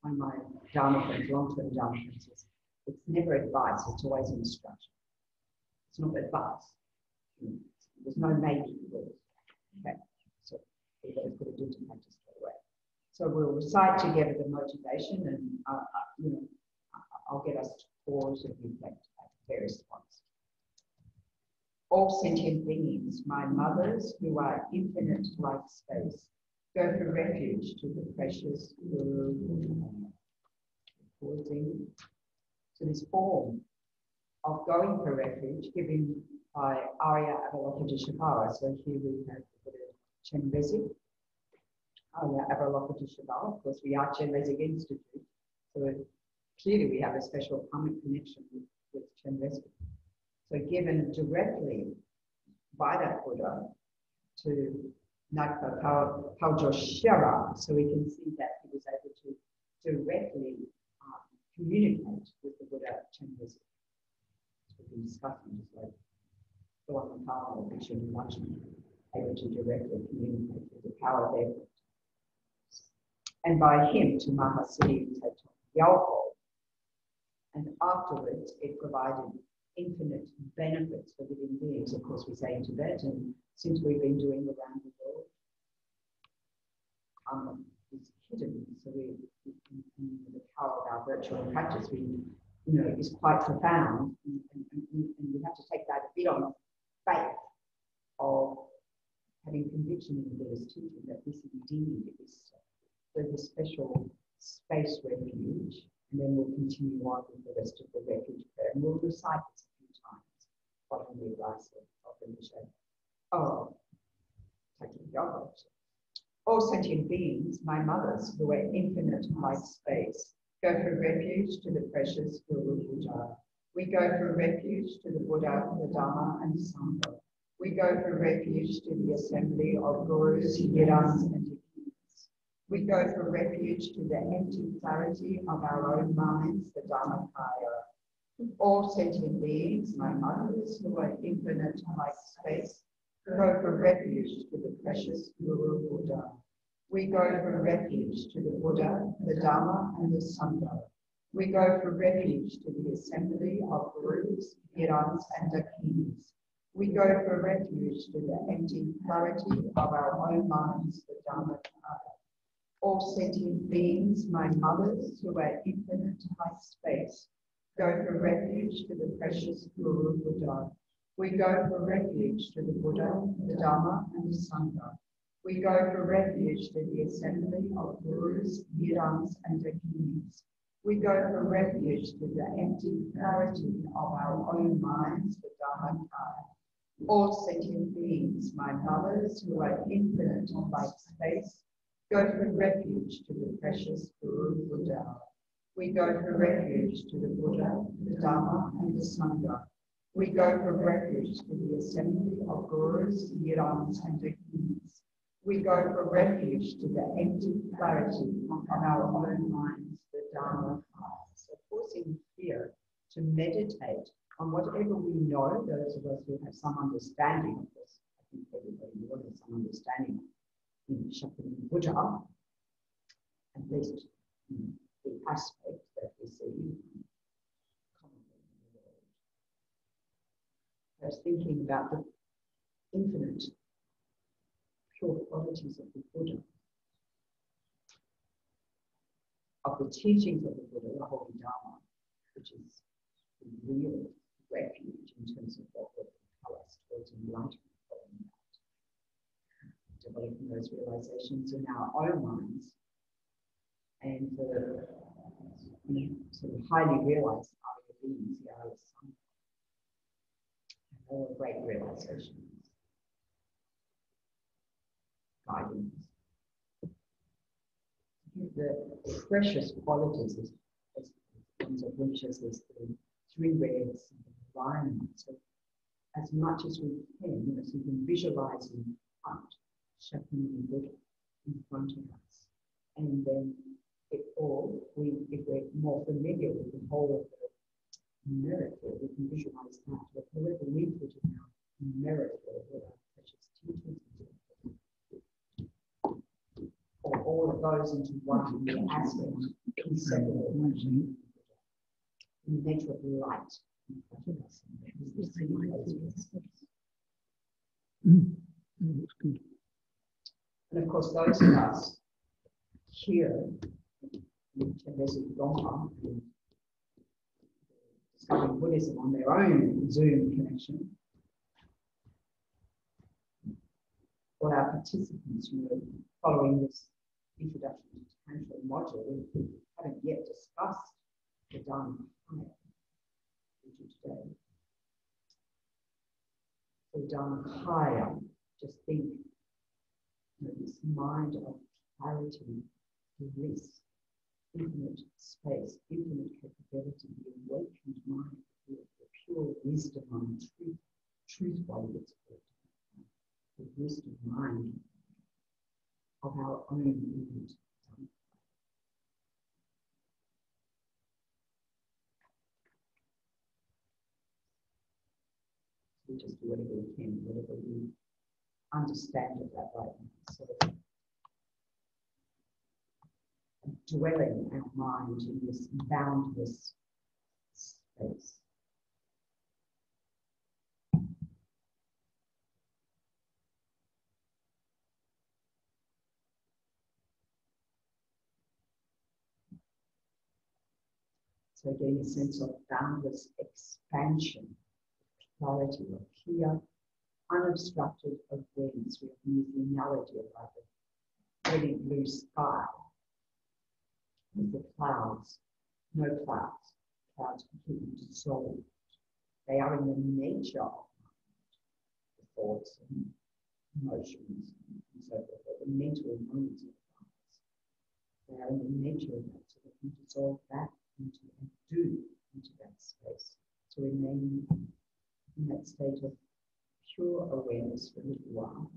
one of my Dharma friends, long-term Dharma friends, says, it's never advice, it's always instruction. It's not advice. There's no maybe words. Okay, so we've got to put it into practice straight away. So we'll recite together the motivation, and I'll get us to pause and reflect at various points. All sentient beings, my mothers, who are infinite like space, go for refuge to the precious Guru. Pausing to this form of going for refuge given by Arya Avalokiteshvara. So here we have the Buddha Chenrezig, Arya Avalokiteshvara. Of course, we are Chenrezig Institute, so clearly we have a special karmic connection with Chenrezig. So given directly by that Buddha to Nagpa Paljoshera, so we can see that he was able to directly communicate with the Buddha Chenrezig. We've been discussing just like the one in power of Vishu and Lakshmi, able to directly communicate with the power of their Buddha. And by him to Mahasiddhi Yalpo. And afterwards, it provided infinite benefits for living beings. Of course, we say in Tibet, and since we've been doing around the world, it's hidden. So the power of our virtual practice, is quite profound, and we have to take that a bit on faith of having conviction in the Buddha's teaching that this indeed is the special space refuge. And then we'll continue on with the rest of the refuge prayer. And we'll recite this a few times. Following the advice of the Mishnah. All sentient beings, my mothers, who are infinite like space, go for refuge to the precious Guru Buddha. We go for refuge to the Buddha, the Dharma, and the Sangha. We go for refuge to the assembly of Gurus, Yidams, and we go for refuge to the empty clarity of our own minds, the Dharmakaya. All sentient beings, my mothers, who are infinite like space, go for refuge to the precious Guru Buddha. We go for refuge to the Buddha, the Dharma, and the Sangha. We go for refuge to the assembly of Gurus, Yidams, and Dakinis. We go for refuge to the empty clarity of our own minds, the Dharmakaya. All sentient beings, my mothers, who are infinite like space, go for refuge to the precious Guru Buddha. We go for refuge to the Buddha, the Dharma, and the Sangha. We go for refuge to the assembly of Gurus, Yidams, and Dakinis. We go for refuge to the empty clarity of our own minds, the Dharmakaya. All sentient beings, my mothers, who are infinite like space, go for refuge to the precious Guru Buddha. We go for refuge to the Buddha, the Dharma, and the Sangha. We go for refuge to the assembly of Gurus, Yidams, and Dakinis. We go for refuge to the empty clarity of our own minds, the Dharma. So forcing here to meditate on whatever we know, those of us who have some understanding of this. I think everybody will have some understanding in Shakyamuni Buddha, at least the aspect that we see commonly in the world. I was thinking about the infinite pure qualities of the Buddha, of the teachings of the Buddha, the Holy Dharma, which is the real refuge in terms of what will propel us towards enlightenment. Developing those realizations in our own minds, and the sort of highly realized Arya beings, the Arya Sangha, and all great realizations, guidance. The precious qualities as ones of which is the three reds and the alignment. So as much as we can, as we can visualize in front, Shakyamuni Buddha in front of us. And then if we're more familiar with the whole of the miracle, we can visualize that. But however we put in our miracle with our precious teachings, or all of those into one aspect inseparable in the nature of light. That's good. And of course, those of us here in Chenrezig Longpa discovering Buddhism on their own Zoom connection, or our participants who are following this introduction to Tantra module, we haven't yet discussed the Dharma today. So Dharmakaya, just think, this mind of clarity, bliss, infinite space, infinite capability, the awakened mind, the pure wisdom mind, truth body, it's called, the wisdom mind of our own infinite. We just do whatever we can, whatever we understand of that right now. So dwelling our mind in this boundless space. So getting a sense of boundless expansion, clarity, of clear, unobstructed awareness. We have used the analogy of like a really blue sky with the clouds, no clouds, clouds completely dissolved. They are in the nature of mind, the thoughts and emotions and so forth, the mental moments of the they are in the nature of that, so they can dissolve that into and do into that space. To remain in that state of pure awareness for a little while.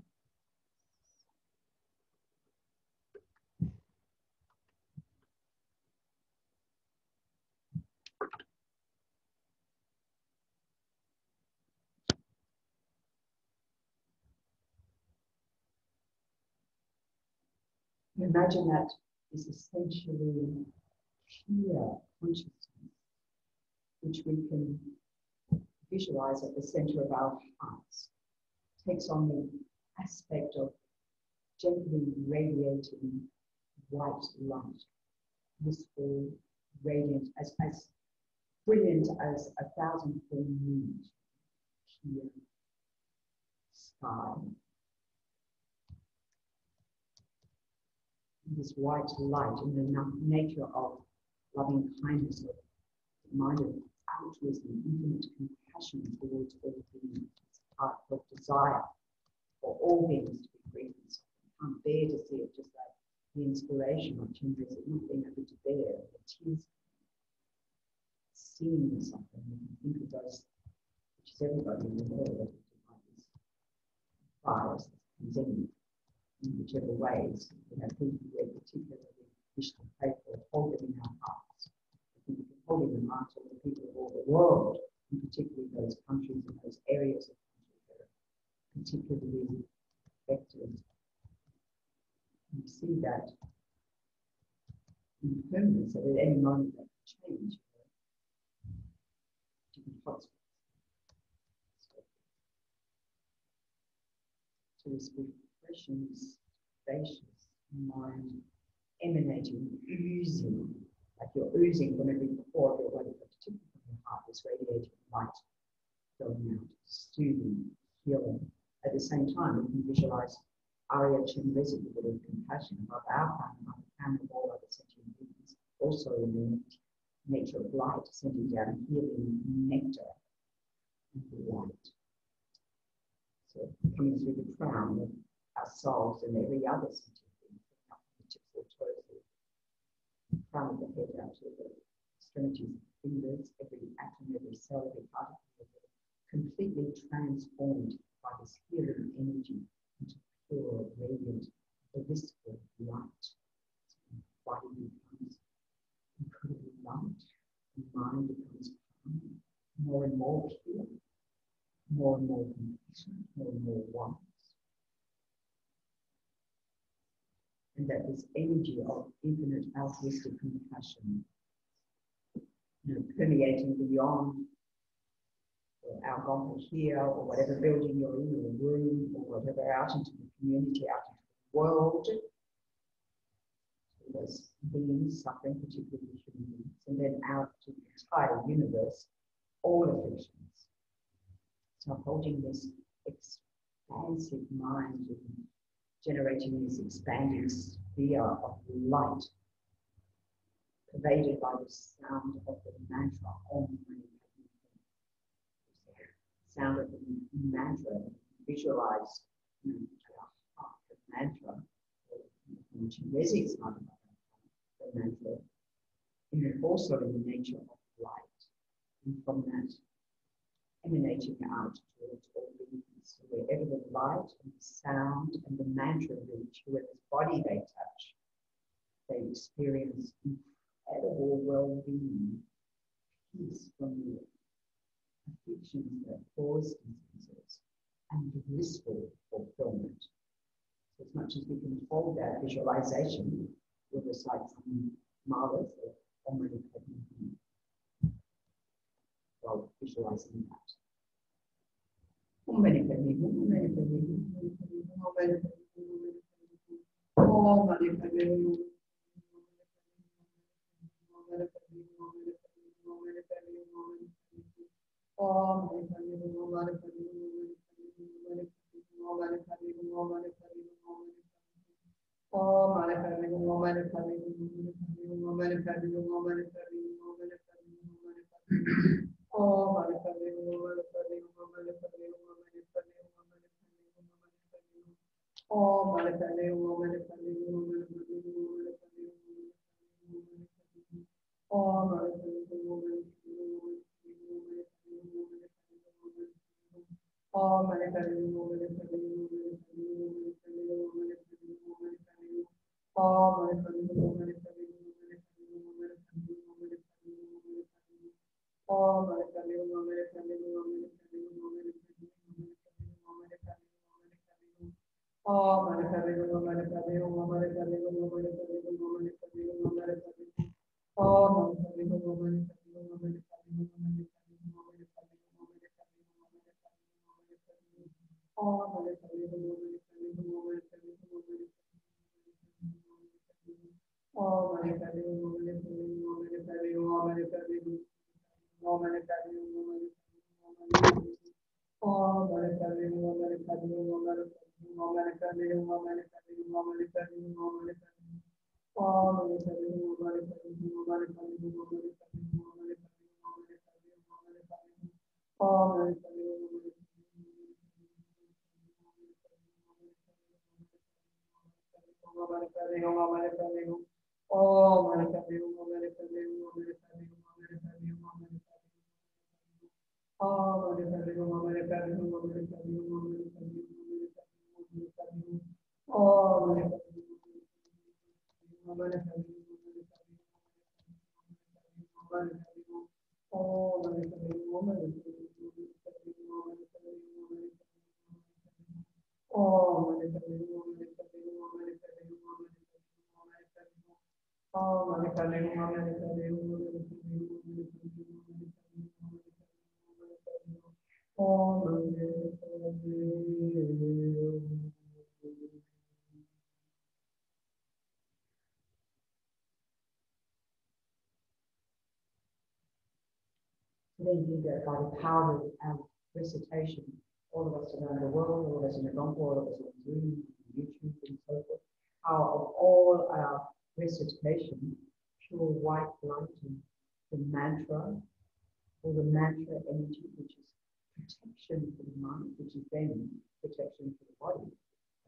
Imagine that is essentially clear consciousness, which we can visualize at the center of our hearts. Takes on the aspect of gently radiating white light, blissful, radiant, as brilliant as 1,000 full moons, clear sky. This white light in the nature of loving kindness, of the mind of altruism, infinite compassion towards all beings, heart of desire for all beings to be free from suffering. Can't bear to see it, just like the inspiration of Chenrezig, not being able to bear the tears, seeing the suffering. You can think of those, which is everybody in the world, this virus, this pandemic, in whichever ways. We have people we particularly wish to pray for, hold them in our hearts. I think we can hold in the hearts of the people of all the world, and particularly those countries and those areas of countries that are particularly affected. You see that impermanence, that at any moment that can change. Different hotspots. So this refreshing, spacious mind emanating, oozing, like you're oozing from every pore of your body, but particularly from your heart, this radiating light going out, soothing, healing. At the same time, we can visualize Arya Chenrezig, the Buddha of compassion, above our planet, of all other sentient beings, also in the nature of light, sending down healing nectar and light. So coming through the crown of ourselves and every other sentient being, from the tips of the toes, the crown of the head out to the extremities of the fingers, every atom, every cell, every particle, completely transformed by this healing energy into pure, radiant, blissful light. So the body becomes incredibly light, the mind becomes calm, more and more pure, more and more compassionate, more and more wise. And that this energy of infinite altruistic compassion compassion, permeating beyond our Algonquin here, or whatever building you're in, or room, or whatever, out into the community, out into the world. There's beings suffering, particularly human beings, and then out to the entire universe, all afflictions. So holding this expansive mind and generating this expanding sphere of light, pervaded by the sound of the mantra, Om Mani Padme Hum. Sound of the mantra, visualize the mantra, which resonates the mantra, and also in the nature of light, and from that emanating out towards all beings. So wherever the light and the sound and the mantra reach, whoever's body they touch, they experience incredible well-being, peace from the afflictions that cause diseases, and blissful fulfillment. So as much as we can hold that visualization, we'll recite some malas of Om Mani Padme Hum while visualizing that. Om Mani Padme Hum, Om Mani Padme Hum, Om Mani Padme Hum, Om Mani Padme Hum. Then you go by the power of recitation, all of us around the world, all of us in the Algonquin, all of us on Zoom, YouTube, and so forth, power of all our recitation, pure white light, and the mantra, or the mantra energy, which is protection for the mind, which is then protection for the body,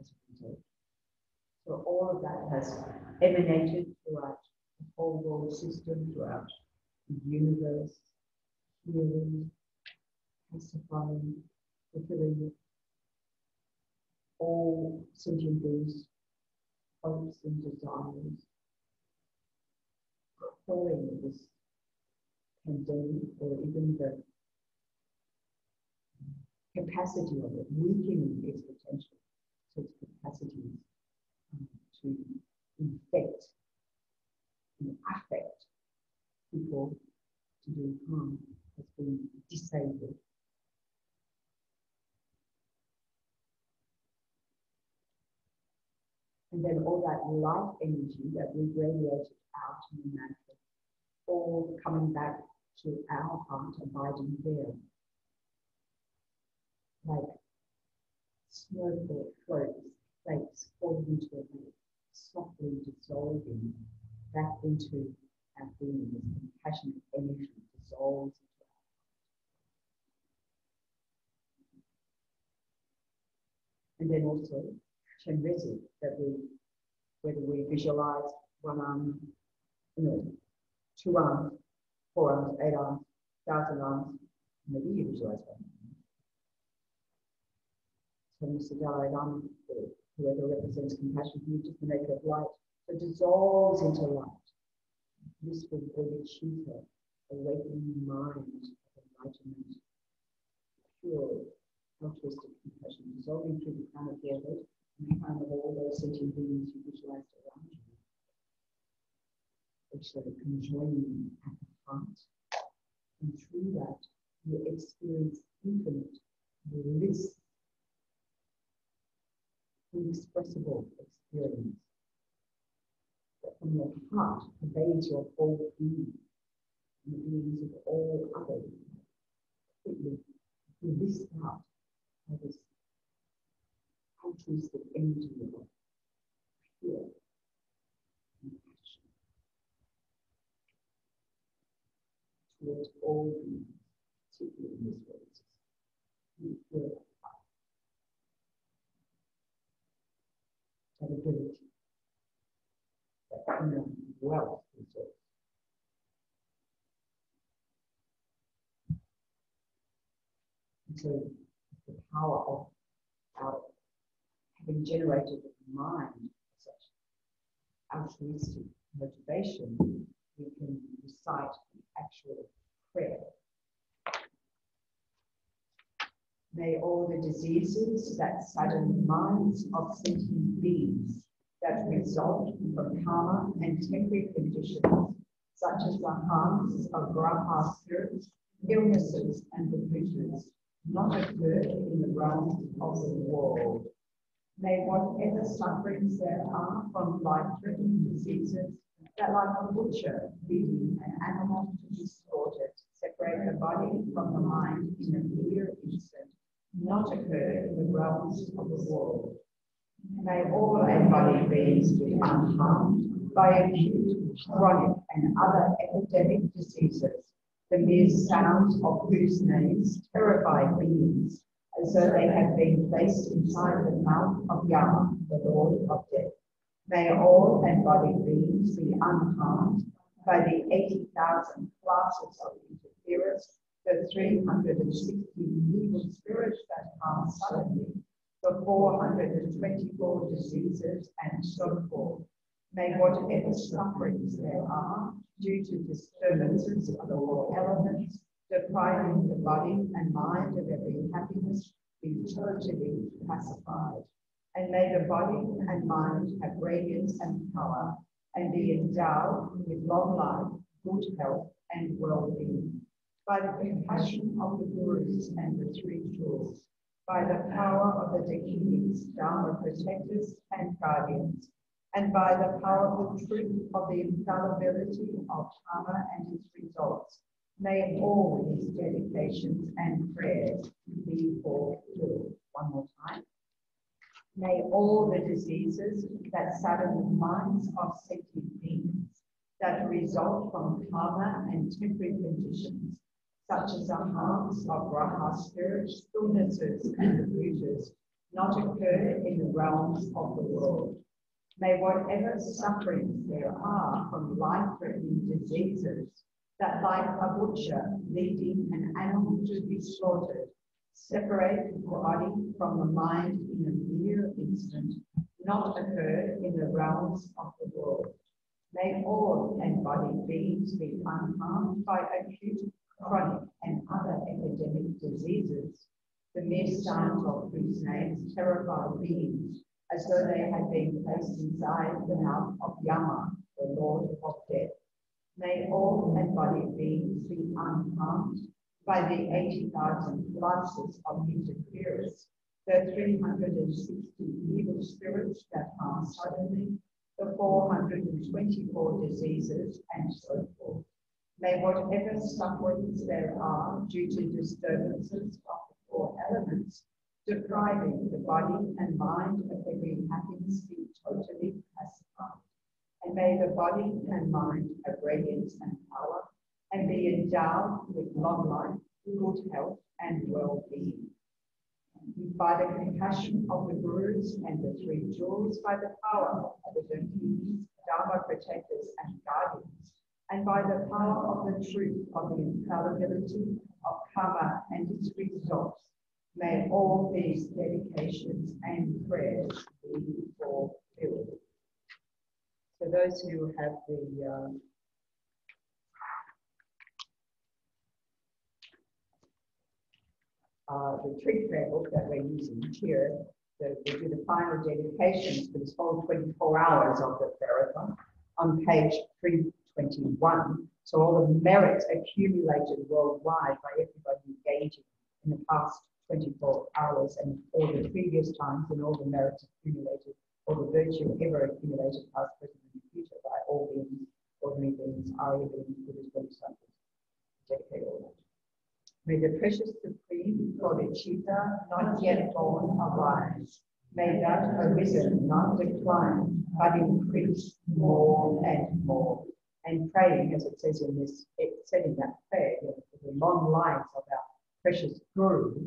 as a result. So all of that has emanated throughout the whole world system, throughout the universe, healing, pacifying, fulfilling all sentient beings' hopes and desires, calling this pandemic, or even the capacity of it, weakening its potential, so its capacities to infect and affect for to do harm has been disabled. And then all that light energy that we radiated out in the mantra, all coming back to our heart, abiding there. Like smoke or flakes falling into a lake, softly dissolving back into our being as compassionate energy dissolves into our heart. And then also Chenrezig, that whether we visualize one arm, two arms, 4 arms, 8 arms, 1,000 arms, maybe you visualize one. So Mr. Dalai Lama, whoever represents compassion, you just make of light that dissolves into light. This will bodhicitta, awakening mind of enlightenment, pure, altruistic compassion, dissolving through the crown of your head and the crown of all those sentient beings you visualized around you, which they can join you at the heart. And through that, you experience infinite bliss, inexpressible experience that from your heart pervades your whole being and the beings of all others, completely blissed out by this altruistic energy of pure compassion towards all beings, particularly in this world. You feel that heart, that ability, that inner wealth resource. And so the power of our having generated a mind such altruistic motivation, we can recite the actual prayer. May all the diseases that sadden the minds of sentient beings that result from karma and temporary conditions, such as the harms of graha spirits, illnesses, and delusions, not occur in the realms of the world. May whatever sufferings there are from life-threatening diseases that, like a butcher leading an animal to be slaughtered, separate the body from the mind in a mere instant, not occur in the realms of the world. May all embodied beings be unharmed by acute, chronic, and other epidemic diseases, the mere sound of whose names terrify beings, as though they had been placed inside the mouth of Yama, the Lord of Death. May all embodied beings be unharmed by the 80,000 classes of interference, the 360 evil spirits that harm suddenly, the 424 diseases, and so forth. May whatever sufferings there are due to disturbances of the four elements, depriving the body and mind of every happiness, be totally pacified. And may the body and mind have radiance and power, and be endowed with long life, good health, and well-being. By the compassion of the Gurus and the three jewels, by the power of the Dakinis, Dharma protectors and guardians, and by the powerful truth of the infallibility of karma and its results, may all these dedications and prayers be fulfilled. One more time. May all the diseases that sadden the minds of sentient beings that result from karma and temporary conditions, such as the harms of graha spirits, illnesses, and delusions, not occur in the realms of the world. May whatever sufferings there are from life-threatening diseases that, like a butcher leading an animal to be slaughtered, separate the body from the mind in a mere instant, not occur in the realms of the world. May all embodied beings be unharmed by acute, chronic, and other epidemic diseases, the mere sound of whose names terrify beings, as though they had been placed inside the mouth of Yama, the Lord of Death. May all soul and body beings be unharmed by the 80,000 classes of interferers, the 360 evil spirits that harm suddenly, the 424 diseases, and so forth. May whatever sufferings there are due to disturbances of the four elements, depriving the body and mind of every happiness, be totally pacified. And may the body and mind have radiance and power, and be endowed with long life, good health, and well-being. By the compassion of the Gurus and the three jewels, by the power of the Dhammas, Dharma protectors and guardians, and by the power of the truth of the infallibility of karma and its results, may all these dedications and prayers be fulfilled. So those who have the tree prayer book that we're using here, we do the final dedications for this whole 24 hours of the Therathon on page 321. So all the merits accumulated worldwide by everybody engaging in the past 24 hours and all the previous times, and all the merits accumulated, all the virtue ever accumulated, past, present, and future by all beings, ordinary beings, Arya beings, Buddhas, Bodhisattvas. Dedicate all that. May the precious Supreme Bodhicitta not yet born arise. May that arisen not decline, but increase more and more. And praying, as it says in this, it said in that prayer, for the long lives of our precious gurus.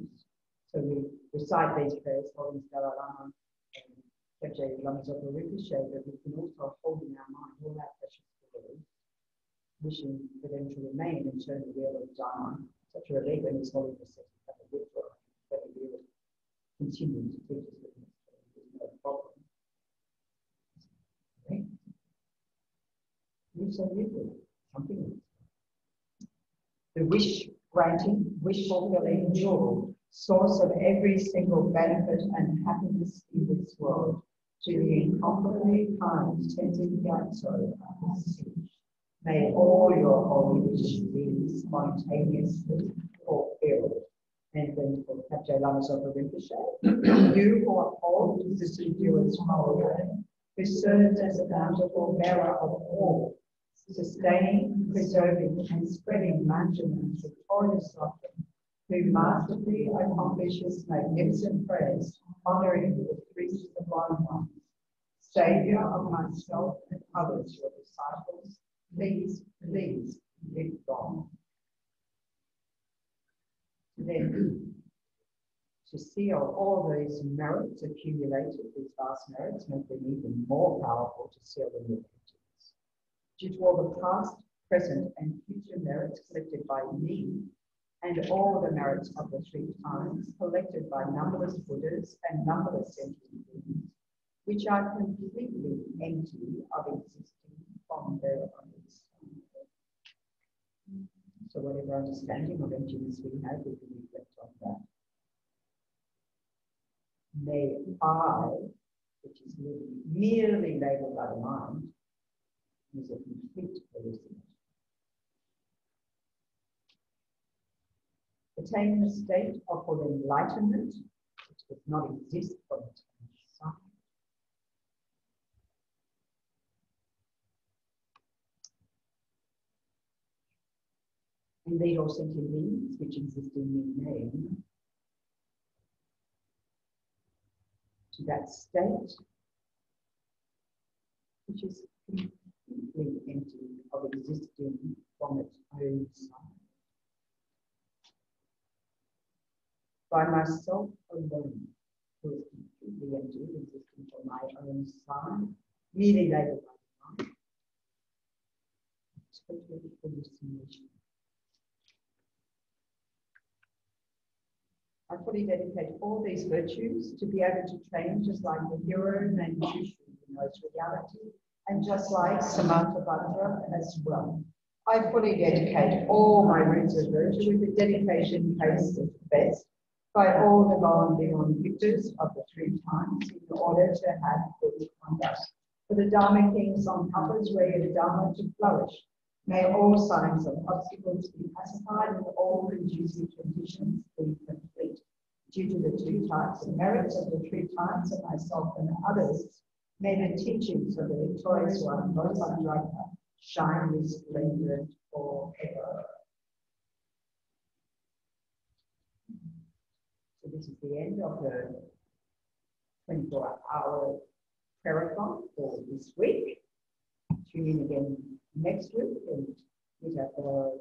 So we recite these prayers, Holy Dalai Lama and Khedje Lama Zopa Rinpoche, but we can also hold in our mind all our precious gurus, wishing for them to remain and turn the wheel of Dharma. Such a relief when His Holiness says that the wheel for the wheel continue to teach us that there's no problem. Okay. You say you something else. The wish granting, wish fulfilling jewel, source of every single benefit and happiness in this world, to the incomparably kind Tenzin Gyatso, may all your holy wishes be spontaneously fulfilled. And then for Khedje Lama Zopa Rinpoche, you who uphold the Siddha's holiday, who serves as a bountiful bearer of all, sustaining, preserving, and spreading maintenance of victorious doctrine, who masterfully accomplishes magnificent prayers, honoring the three sublime ones, Saviour of myself and others, your disciples, please live long. Then, to seal all these merits accumulated, these vast merits, make them even more powerful to seal them with emptiness. Due to all the past, present, and future merits collected by me, and all the merits of the three times collected by numberless Buddhas and numberless sentient beings, which are completely empty of existing from their own. So whatever understanding of emptiness we have, we can reflect on that. May I, which is merely labeled by the mind, is a complete hallucination. Attain the state of full enlightenment, which does not exist from its own side. Indeed, all sentient beings which exist in me name, to that state which is completely empty of existing from its own side. By myself alone, who is completely empty of existing from my own side, merely labeled by the mind, total hallucination. I fully dedicate all these virtues to be able to train just like the hero named Shushu who knows reality, and just like Samantabhadra as well. I fully dedicate all my roots of virtue with the dedication placed at the best by all the gone beyond victors of the three times in order to have good conduct. For the Dharma kings on others ready the Dharma to flourish, May all signs of obstacles be pacified and all conducive conditions be complete. Due to the two types of merits of the true times of myself and others, may the teachings of the victorious one, Bodhisattva, shine resplendent forever. So this is the end of the 24-hour prayer-a-thon for this week. Tune in again next week and meet up the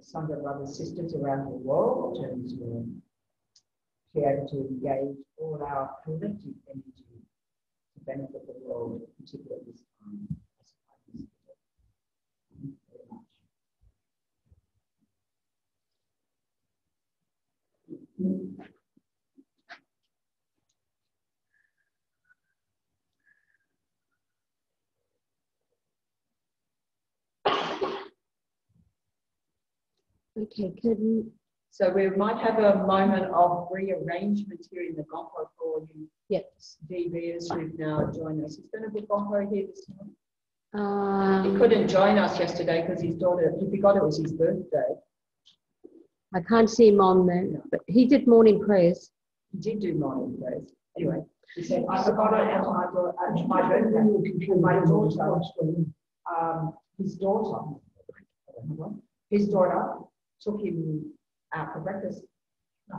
Sangha brothers sisters around the world and be able to engage all our collective energy to benefit the world, particularly at this time. Thank you very much. Okay, So we might have a moment of rearrangement here in the Gompo for you DBers who've now joined us. Is going to be Gompo here this morning? He couldn't join us yesterday because his daughter, he forgot it was his birthday. I can't see him on there, but he did morning prayers. He did do morning prayers. Anyway, he said, I forgot it at my birthday. My daughter, his daughter took him out for breakfast.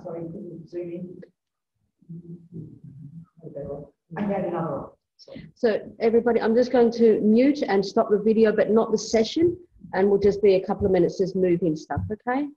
So he couldn't zoom in. I had another. So everybody, I'm just going to mute and stop the video, but not the session. And we'll just be a couple of minutes just moving stuff, okay?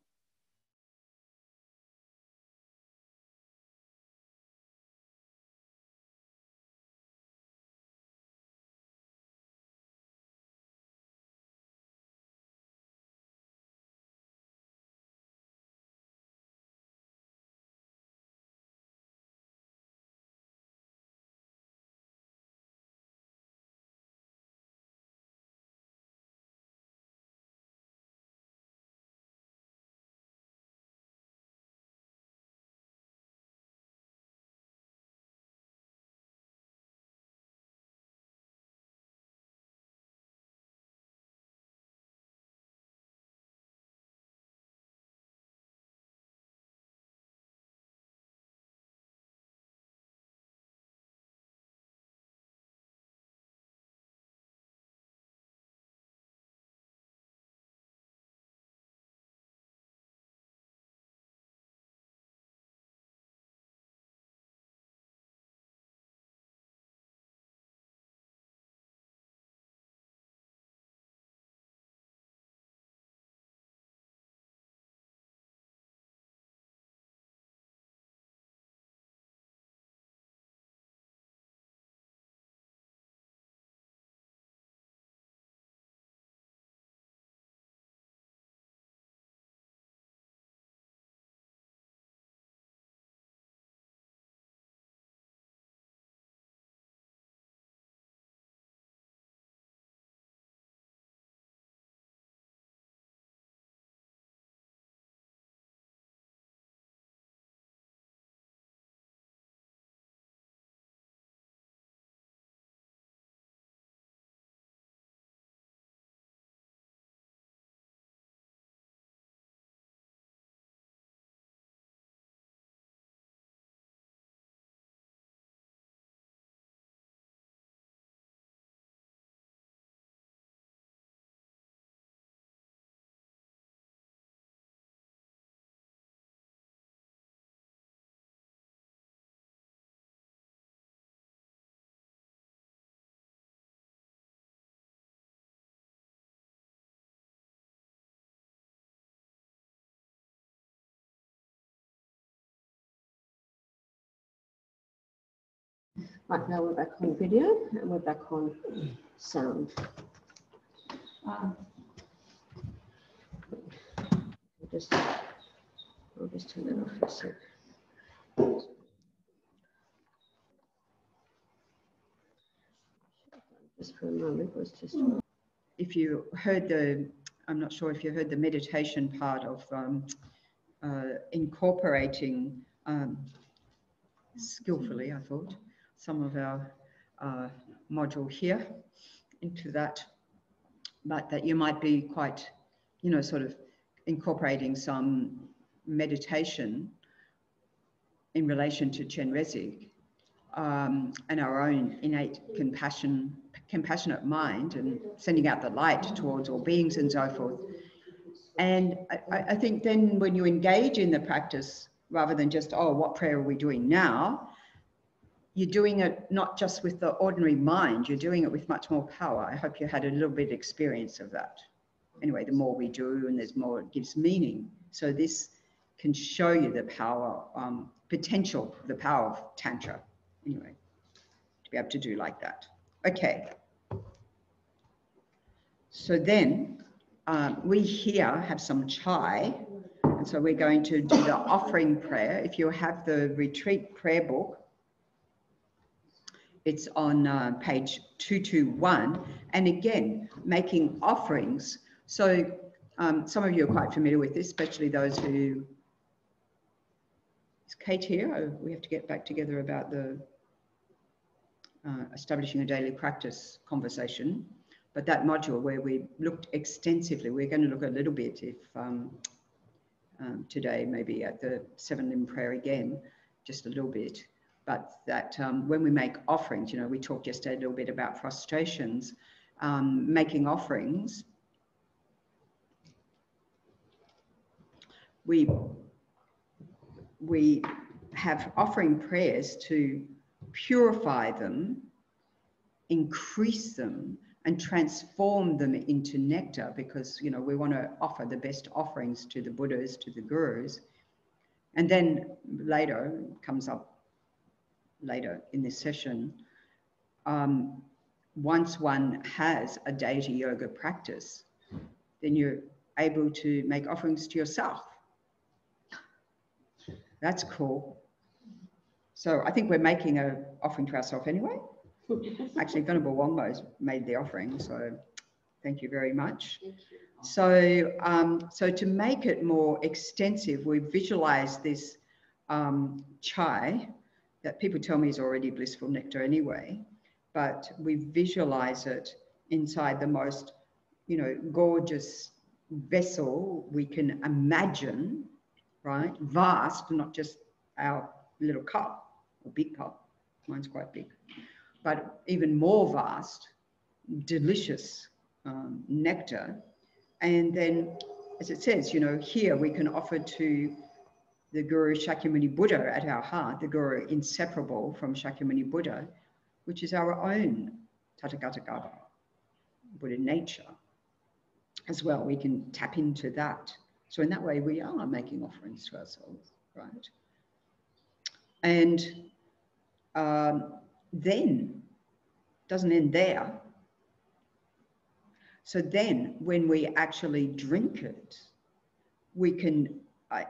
Right, now we're back on video and we're back on sound. I'll just turn that off for a sec. Just for a moment, let's just. If you heard I'm not sure if you heard the meditation part of incorporating skillfully, I thought, some of our module here into that but that you might be quite, you know, sort of incorporating some meditation in relation to Chenrezig, and our own innate compassionate mind, and sending out the light towards all beings and so forth. And I think then when you engage in the practice, rather than just, oh, what prayer are we doing now? You're doing it not just with the ordinary mind, you're doing it with much more power. I hope you had a little bit of experience of that. Anyway, the more we do, and there's more, it gives meaning. So this can show you the power, potential, the power of Tantra, anyway, to be able to do like that. Okay. So then we here have some chai, and so we're going to do the offering prayer. If you have the retreat prayer book, it's on page 221, and again, making offerings. So some of you are quite familiar with this, especially those who, is Kate here? Oh, we have to get back together about the establishing a daily practice conversation. But that module where we looked extensively, we're going to look a little bit if today, maybe at the 7-limb prayer again, just a little bit. But that when we make offerings, you know, we talked yesterday a little bit about frustrations, making offerings, we have offering prayers to purify them, increase them, and transform them into nectar, because, you know, we want to offer the best offerings to the Buddhas, to the Gurus. And then later, comes up later in this session, once one has a deity yoga practice, then you're able to make offerings to yourself. That's cool. So I think we're making an offering to ourselves anyway. Actually, Venerable Wangmo's made the offering, so thank you very much. So, so to make it more extensive, we visualize this chai that people tell me is already blissful nectar anyway, but we visualize it inside the most, you know, gorgeous vessel we can imagine, right? Vast, not just our little cup or big cup. Mine's quite big. But even more vast, delicious nectar. And then, as it says, you know, here we can offer to the Guru Shakyamuni Buddha at our heart, the Guru inseparable from Shakyamuni Buddha, which is our own Tathagata Buddha nature as well. We can tap into that. So in that way, we are making offerings to ourselves, right? And then, doesn't end there. So then when we actually drink it, we can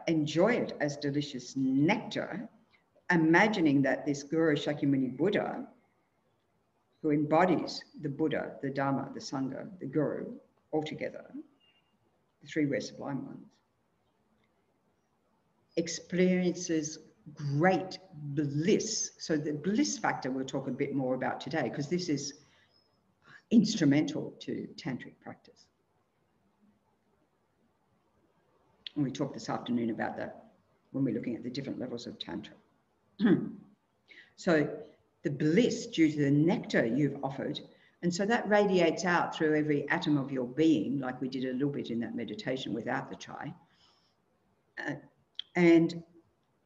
enjoy it as delicious nectar, imagining that this Guru Shakyamuni Buddha, who embodies the Buddha, the Dharma, the Sangha, the Guru, altogether, the three rare sublime ones, experiences great bliss. So the bliss factor we'll talk a bit more about today, because this is instrumental to tantric practice. And we talked this afternoon about that when we're looking at the different levels of tantra. So the bliss due to the nectar you've offered, and so that radiates out through every atom of your being, like we did a little bit in that meditation without the chai. And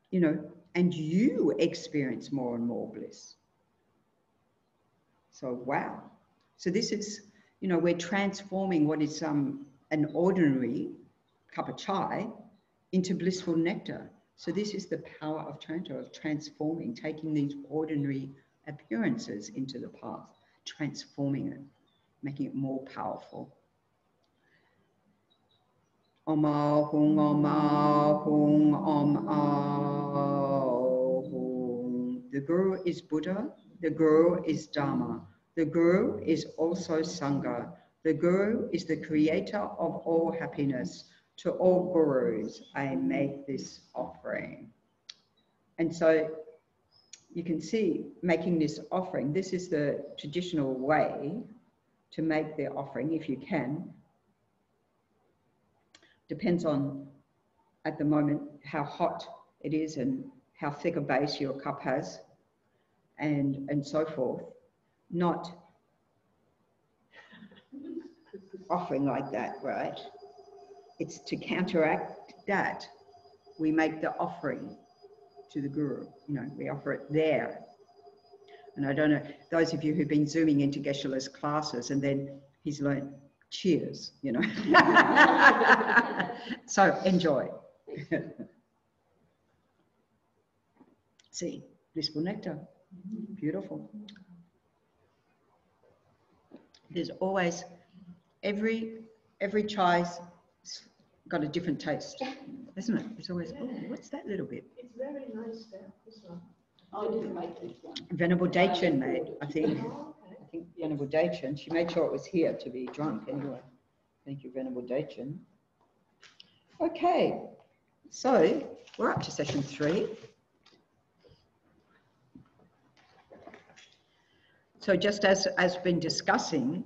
you know, and you experience more and more bliss. So, wow. So this is, you know, we're transforming what is an ordinary cup of chai into blissful nectar. So this is the power of Tantra, of transforming, taking these ordinary appearances into the path, transforming it, making it more powerful. Om Ahung, Om Ahung, Om Ahung. The Guru is Buddha, the Guru is Dharma, the Guru is also Sangha. The Guru is the creator of all happiness. To all Gurus, I make this offering. And so you can see, making this offering, this is the traditional way to make the offering if you can. Depends on, at the moment, how hot it is and how thick a base your cup has, and so forth. Not offering like that, right? It's to counteract that. We make the offering to the Guru. You know, we offer it there. And I don't know, those of you who've been zooming into Geshe-la's classes and then he's learned cheers, you know. So enjoy. See, blissful nectar. Beautiful. There's always, every chai's got a different taste, isn't it? It's always, oh, what's that little bit? It's very nice there, this one. I didn't make this one. Venerable Daichin made, I think. Oh, okay. I think Venerable Daichin, she made sure it was here to be drunk anyway. Thank you, Venerable Daichin. Okay, so we're up to session 3. So just as been discussing,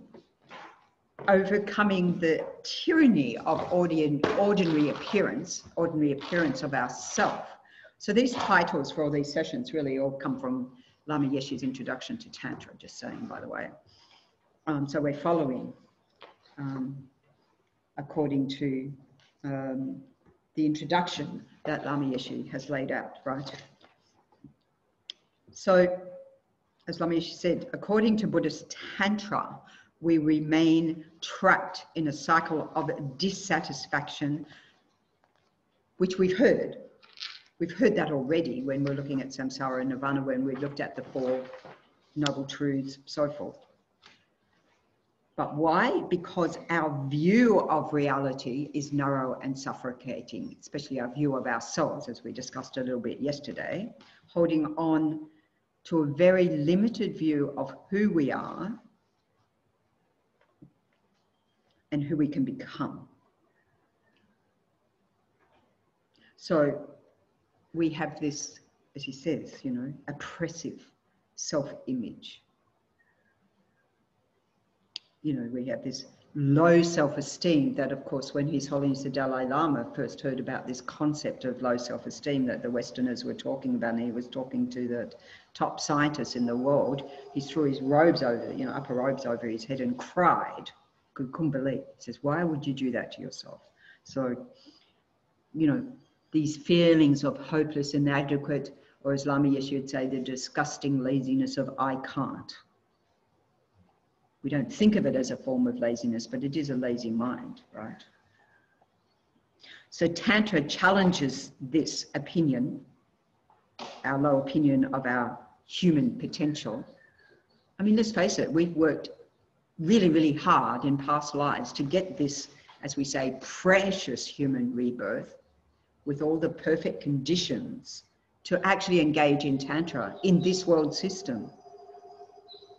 overcoming the tyranny of ordinary appearance of ourself. So these titles for all these sessions really all come from Lama Yeshe's Introduction to Tantra, just saying, by the way. So we're following according to the introduction that Lama Yeshe has laid out, right? So, as Lama Yeshe said, according to Buddhist Tantra, we remain trapped in a cycle of dissatisfaction, which we've heard. We've heard that already when we're looking at samsara and nirvana, when we looked at the 4 noble truths, so forth. But why? Because our view of reality is narrow and suffocating, especially our view of ourselves, as we discussed a little bit yesterday, holding on to a very limited view of who we are and who we can become. So we have this, as he says, you know, oppressive self-image. You know, we have this low self-esteem that, of course, when His Holiness the Dalai Lama first heard about this concept of low self-esteem that the Westerners were talking about, and he was talking to the top scientists in the world, he threw his robes over, you know, upper robes over his head and cried. Couldn't believe. He says, why would you do that to yourself? So, you know, these feelings of hopeless, inadequate, or as Lama Yeshe would say, the disgusting laziness of I can't. We don't think of it as a form of laziness, but it is a lazy mind, right? So Tantra challenges this opinion, our low opinion of our human potential. I mean, let's face it, we've worked really, really hard in past lives to get this, as we say, precious human rebirth with all the perfect conditions to actually engage in Tantra in this world system.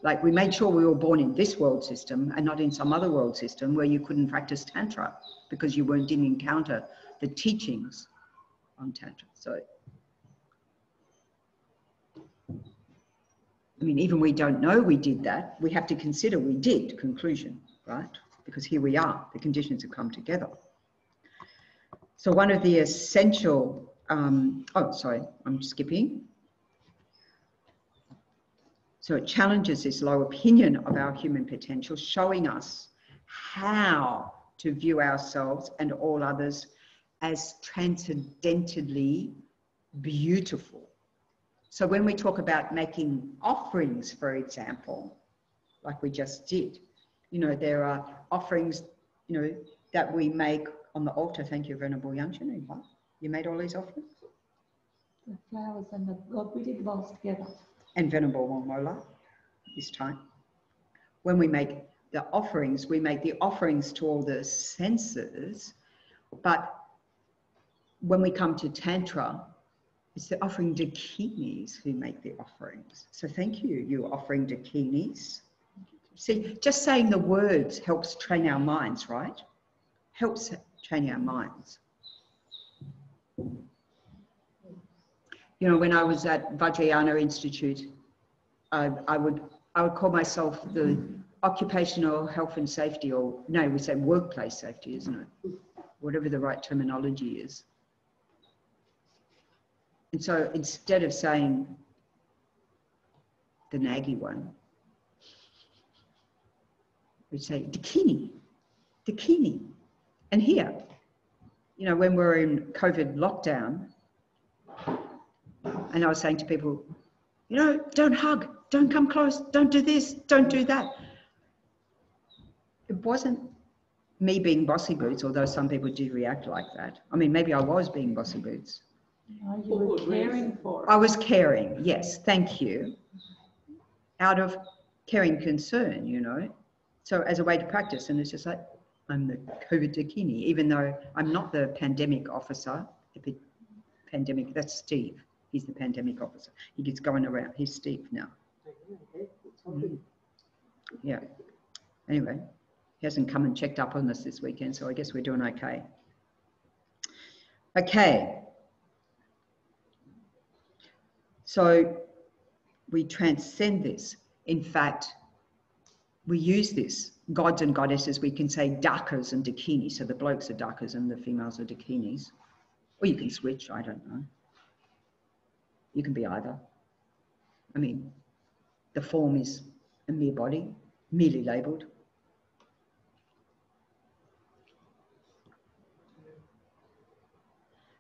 Like, we made sure we were born in this world system and not in some other world system where you couldn't practice Tantra because you didn't encounter the teachings on Tantra. So, I mean, even we don't know we did that, we have to consider we did, conclusion, right? Because here we are, the conditions have come together. So one of the essential, oh, sorry, I'm skipping. So it challenges this low opinion of our human potential, showing us how to view ourselves and all others as transcendently beautiful. So when we talk about making offerings, for example, like we just did, you know, there are offerings, you know, that we make on the altar. Thank you, Venerable Yanchen. You made all these offerings? The flowers and the God, we did both together. And Venerable Wangmola this time. When we make the offerings, we make the offerings to all the senses, but when we come to Tantra, it's the offering dakinis who make the offerings. So thank you, you offering dakinis. See, just saying the words helps train our minds, right? Helps train our minds. You know, when I was at Vajrayana Institute, I would call myself the occupational health and safety, or no, we say workplace safety, isn't it? Whatever the right terminology is. And so instead of saying the naggy one, we say dakini. And here, you know, when we're in COVID lockdown, and I was saying to people, you know, don't hug, don't come close, don't do this, don't do that. It wasn't me being bossy boots, although some people do react like that. I mean, maybe I was being bossy boots. No, you were caring for. I was caring, yes, thank you. Out of caring concern, you know. So as a way to practice, and it's just like, I'm the COVID dakini, even though I'm not the pandemic officer, pandemic, that's Steve. He's the pandemic officer. He gets going around, he's Steve now. Yeah, anyway, he hasn't come and checked up on us this weekend, so I guess we're doing okay. Okay. So we transcend this. In fact, we use this, gods and goddesses, we can say dakas and dakinis. So the blokes are dakas and the females are dakinis. Or you can switch, I don't know. You can be either. I mean, the form is a mere body, merely labelled.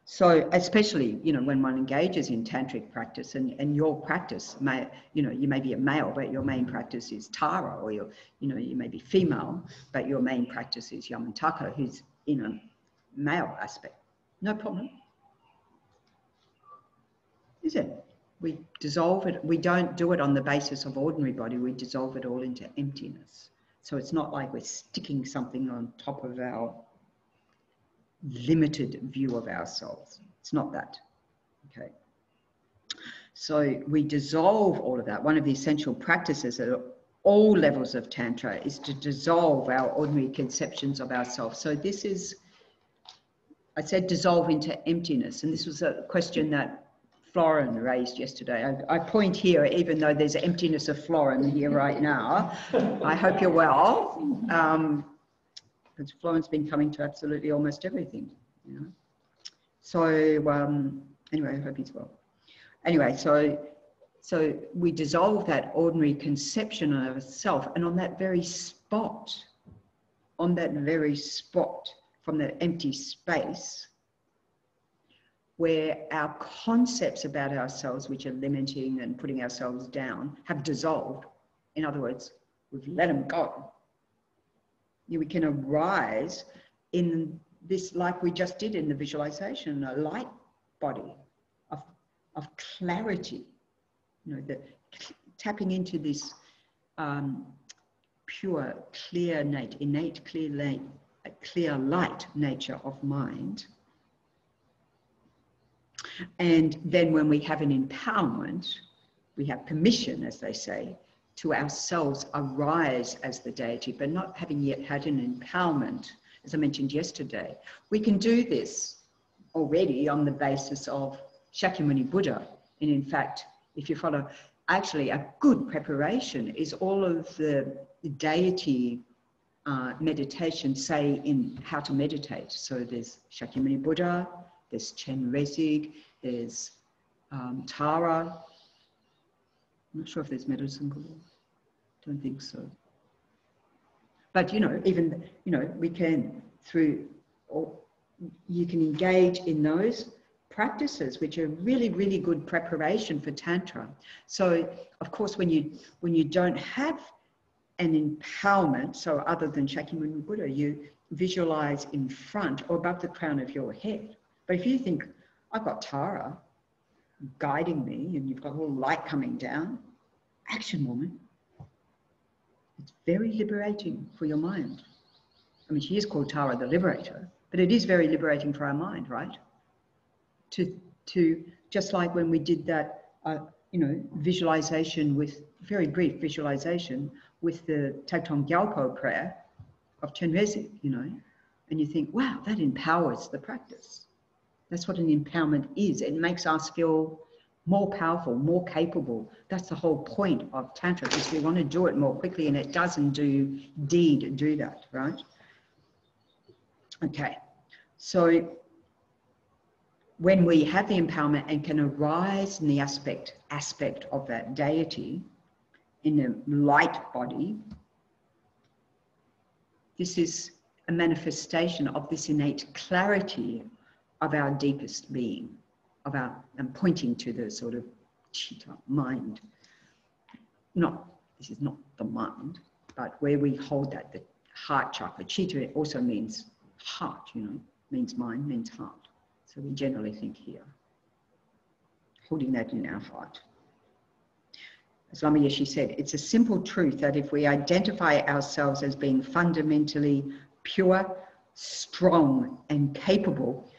So especially, you know, when one engages in tantric practice and your practice may, you know, you may be a male, but your main practice is Tara, or you know, you may be female, but your main practice is Yamantaka, who's in a male aspect. No problem. Is it? We dissolve it. We don't do it on the basis of ordinary body. We dissolve it all into emptiness. So it's not like we're sticking something on top of our limited view of ourselves. It's not that, okay? So we dissolve all of that. One of the essential practices at all levels of Tantra is to dissolve our ordinary conceptions of ourselves. So this is, I said dissolve into emptiness, and this was a question that Florin raised yesterday. I point here, even though there's emptiness of Florin here right now. I hope you're well. Because Florin's been coming to absolutely almost everything, you know. So anyway, I hope he's well. Anyway, so we dissolve that ordinary conception of self, and on that very spot, from that empty space, where our concepts about ourselves, which are limiting and putting ourselves down, have dissolved. In other words, we've let them go. We can arise in this, like we just did in the visualization, a light body of clarity, you know, tapping into this pure, clear, innate, clear light nature of mind. And then when we have an empowerment, we have permission, as they say, to ourselves arise as the deity, but not having yet had an empowerment, as I mentioned yesterday. We can do this already on the basis of Shakyamuni Buddha. And in fact, if you follow, actually a good preparation is all of the deity meditation, say in how to meditate. So there's Shakyamuni Buddha, there's Chenrezig, there's Tara. I'm not sure if there's medicine Buddha. Don't think so. But, you know, even, you know, we can you can engage in those practices, which are really, really good preparation for Tantra. So, of course, when you don't have an empowerment, so other than Shakyamuni Buddha, you visualize in front or above the crown of your head. But if you think, I've got Tara guiding me, and you've got all light coming down, action, woman. It's very liberating for your mind. I mean, she is called Tara the Liberator, but it is very liberating for our mind, right? To just like when we did that, you know, visualization with, very brief visualization with the Thakton Gyalpo prayer of Chenrezig, you know, and you think, wow, that empowers the practice. That's what an empowerment is. It makes us feel more powerful, more capable. That's the whole point of Tantra, because we want to do it more quickly, and it doesn't do that, right? Okay, so when we have the empowerment and can arise in the aspect of that deity in a light body, this is a manifestation of this innate clarity of our deepest being, of our, and pointing to the sort of chitta mind. This is not the mind, but where we hold that, the heart chakra. Chitta also means heart, you know, means mind, means heart. So we generally think here, holding that in our heart. As Lama Yeshe said, it's a simple truth that if we identify ourselves as being fundamentally pure, strong, and capable,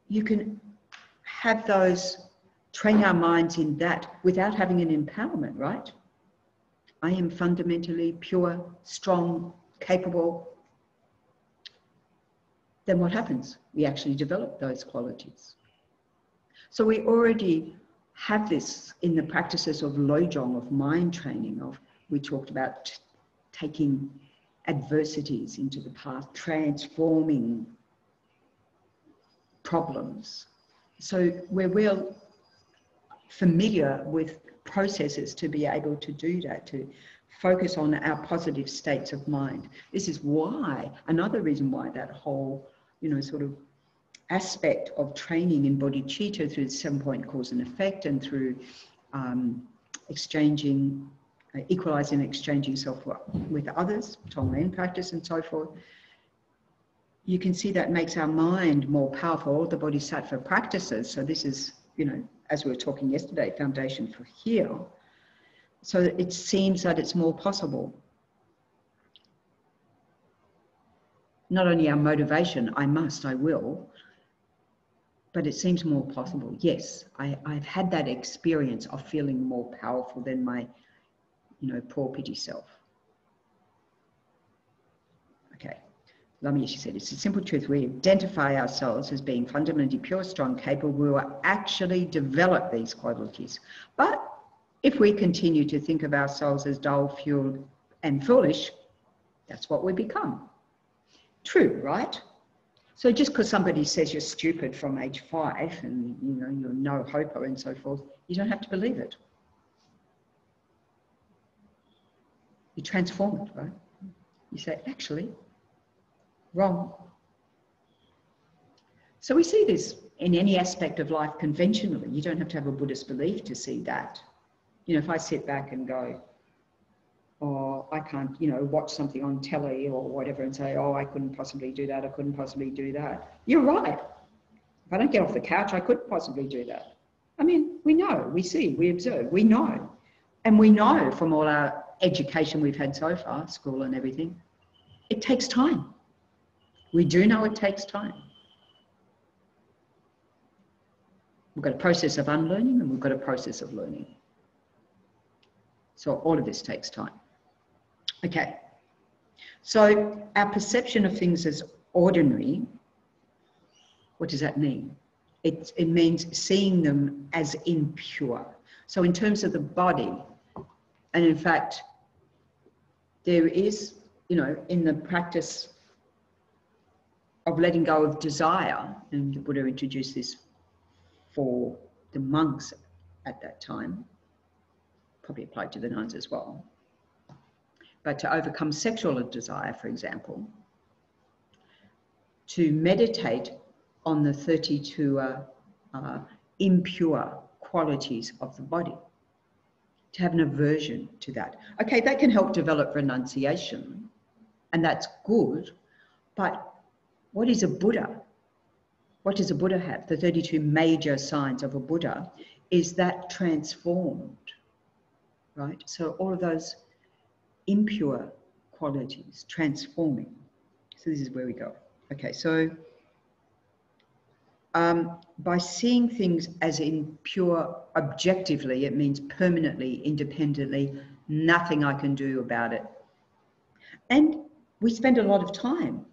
you can have those, train our minds in that without having an empowerment, right? I am fundamentally pure, strong, capable. Then what happens? We actually develop those qualities. So we already have this in the practices of Lojong, of mind training, we talked about taking adversities into the path, transforming problems. So we're well familiar with processes to be able to do that, to focus on our positive states of mind. This is why, another reason why that whole, you know, sort of aspect of training in bodhicitta through the 7-point cause and effect and through equalizing and exchanging self with others, Tonglen practice and so forth, you can see that makes our mind more powerful, all the bodhisattva practices. So this is, you know, as we were talking yesterday, foundation for here. So it seems that it's more possible. Not only our motivation, I must, I will, but it seems more possible. Yes, I've had that experience of feeling more powerful than my, you know, poor pity self. Okay, Lama Yeshe said, it's a simple truth. We identify ourselves as being fundamentally pure, strong, capable. We will actually develop these qualities. But if we continue to think of ourselves as dull, fueled, and foolish, that's what we become. True, right? So just because somebody says you're stupid from age 5 and, you know, you're no hoper and so forth, you don't have to believe it. You transform it, right? You say, actually, wrong. So we see this in any aspect of life conventionally. You don't have to have a Buddhist belief to see that. You know, if I sit back and go, or I can't, you know, watch something on telly or whatever and say, oh, I couldn't possibly do that, I couldn't possibly do that. You're right. If I don't get off the couch, I couldn't possibly do that. I mean, we know, we see, we observe, we know. And we know from all our education we've had so far, school and everything, it takes time. We do know it takes time. We've got a process of unlearning and we've got a process of learning. So all of this takes time. Okay, so our perception of things as ordinary, what does that mean? It means seeing them as impure. So in terms of the body, and in fact, there is, you know, in the practice of letting go of desire, and the Buddha introduced this for the monks at that time, probably applied to the nuns as well. But to overcome sexual desire, for example, to meditate on the 32 impure qualities of the body, to have an aversion to that. Okay, that can help develop renunciation, and that's good, but what is a Buddha? What does a Buddha have? The 32 major signs of a Buddha is that transformed, right? So all of those impure qualities, transforming. So this is where we go. Okay, so by seeing things as impure objectively, it means permanently, independently, nothing I can do about it. And we spend a lot of time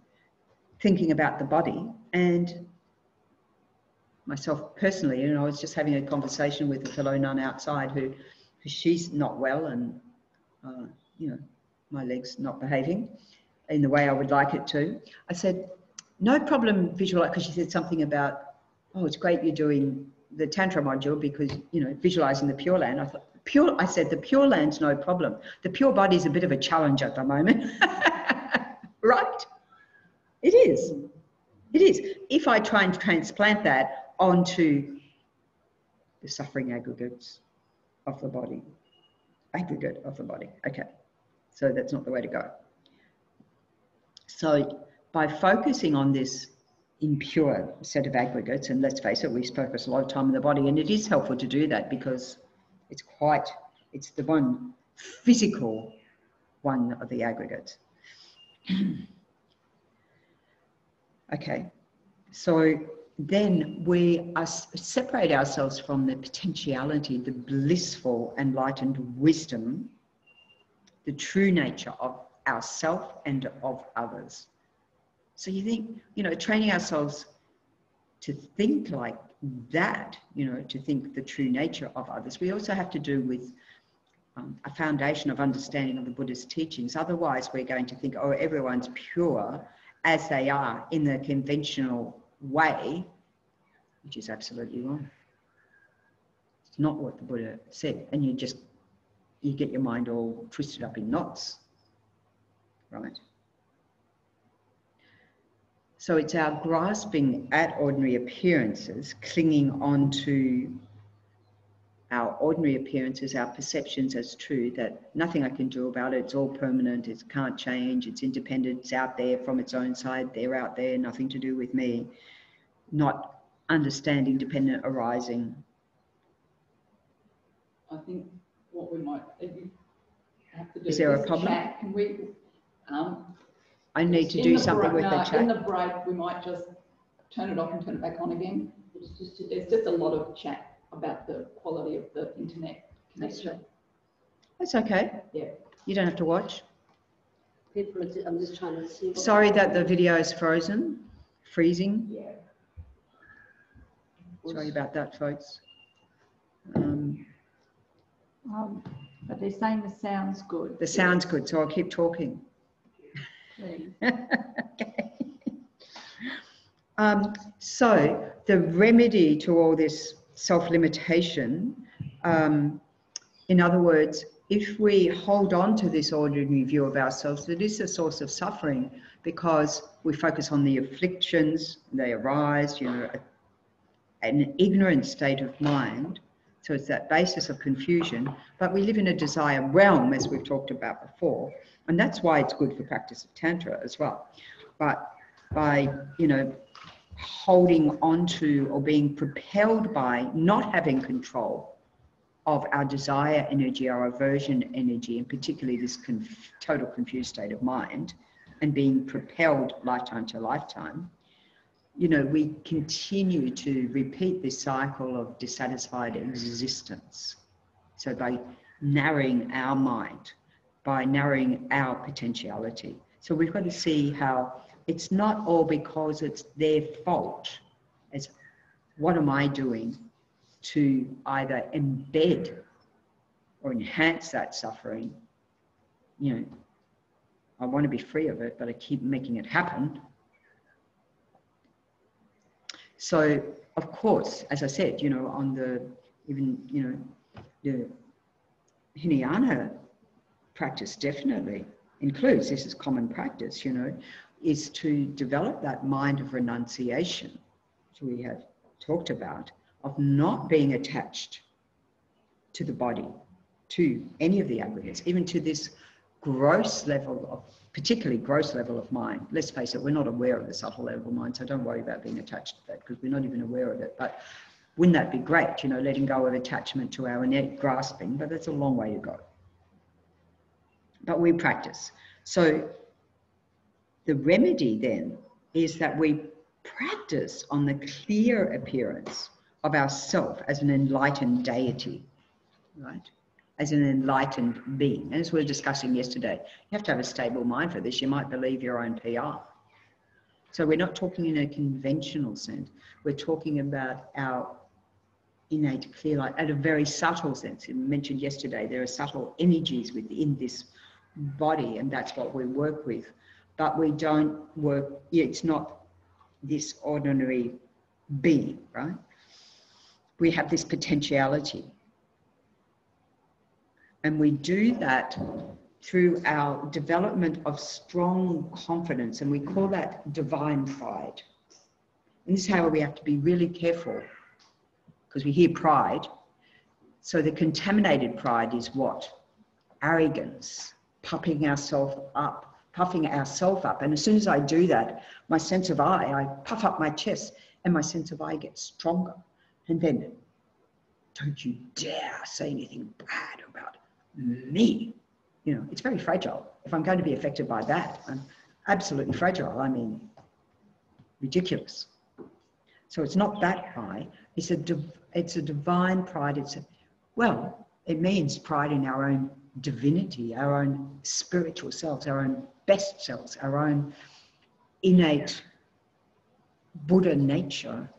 thinking about the body, and myself personally, I was just having a conversation with a fellow nun outside who she's not well, and my leg's not behaving in the way I would like it to. I said, no problem visualize, because she said something about, oh, it's great you're doing the Tantra module because, visualizing the Pure Land. I thought, I said, the Pure Land's no problem. The Pure Body's a bit of a challenge at the moment. Right? It is. It is. If I try and transplant that onto the suffering aggregates of the body. Aggregate of the body. Okay. So that's not the way to go. So by focusing on this impure set of aggregates, and let's face it, we focus a lot of time in the body, and it is helpful to do that because it's the one physical one of the aggregates. Okay, so then we separate ourselves from the potentiality, the blissful, enlightened wisdom, the true nature of ourself and of others. So you think, training ourselves to think like that, to think the true nature of others, we also have to do with a foundation of understanding of the Buddha's teachings. Otherwise, we're going to think, oh, everyone's pure as they are in the conventional way, which is absolutely wrong. It's not what the Buddha said. And you get your mind all twisted up in knots, right? So it's our grasping at ordinary appearances, clinging on to our ordinary appearances, our perceptions as true, that nothing I can do about it, it's all permanent, it can't change, it's independent, it's out there from its own side, they're out there, nothing to do with me, not understanding dependent arising. I think what we might have to do is there a problem? Chat. Can we? I need to do something with the chat. In the break, we might just turn it off and turn it back on again. There's just a lot of chat about the quality of the internet connection. That's okay. Yeah. You don't have to watch. I'm just trying to see. Sorry that the video is frozen, freezing. Yeah. Sorry about that, folks. But they're saying the sound's good. The sound's good, so I'll keep talking. Please. Okay. So the remedy to all this self-limitation, in other words, if we hold on to this ordinary view of ourselves, it is a source of suffering because we focus on the afflictions, they arise, an ignorant state of mind. So it's that basis of confusion, but we live in a desire realm, as we've talked about before, and that's why it's good for practice of Tantra as well. But by, holding on to or being propelled by not having control of our desire energy, our aversion energy, and particularly this total confused state of mind, and being propelled lifetime to lifetime, we continue to repeat this cycle of dissatisfied existence. So by narrowing our mind, by narrowing our potentiality. So we've got to see how it's not all because it's their fault. It's what am I doing to either embed or enhance that suffering? I want to be free of it, but I keep making it happen. So, of course, as I said, on the Hinayana practice definitely includes, this is common practice, is to develop that mind of renunciation, which we have talked about, of not being attached to the body, to any of the aggregates, even to this particularly gross level of mind. Let's face it, we're not aware of the subtle level of mind, so don't worry about being attached to that because we're not even aware of it. But wouldn't that be great, letting go of attachment to our innate grasping, but that's a long way to go. But we practice. So the remedy then is that we practice on the clear appearance of ourself as an enlightened deity, right? As an enlightened being. And as we were discussing yesterday, you have to have a stable mind for this. You might believe your own PR. So we're not talking in a conventional sense. We're talking about our innate clear light at a very subtle sense. You mentioned yesterday, there are subtle energies within this body, and that's what we work with. But we don't work, it's not this ordinary being, right? We have this potentiality. And we do that through our development of strong confidence, and we call that divine pride. And this is how we have to be really careful, because we hear pride. So the contaminated pride is what? Arrogance, puffing ourselves up. And as soon as I do that, my sense of I puff up my chest, and my sense of I gets stronger. And then, don't you dare say anything bad about me. You know, it's very fragile. If I'm going to be affected by that, I'm absolutely fragile. I mean, ridiculous. So it's not that high. It's a divine pride. It means pride in our own divinity, our own spiritual selves, our own best selves, our own innate Buddha nature,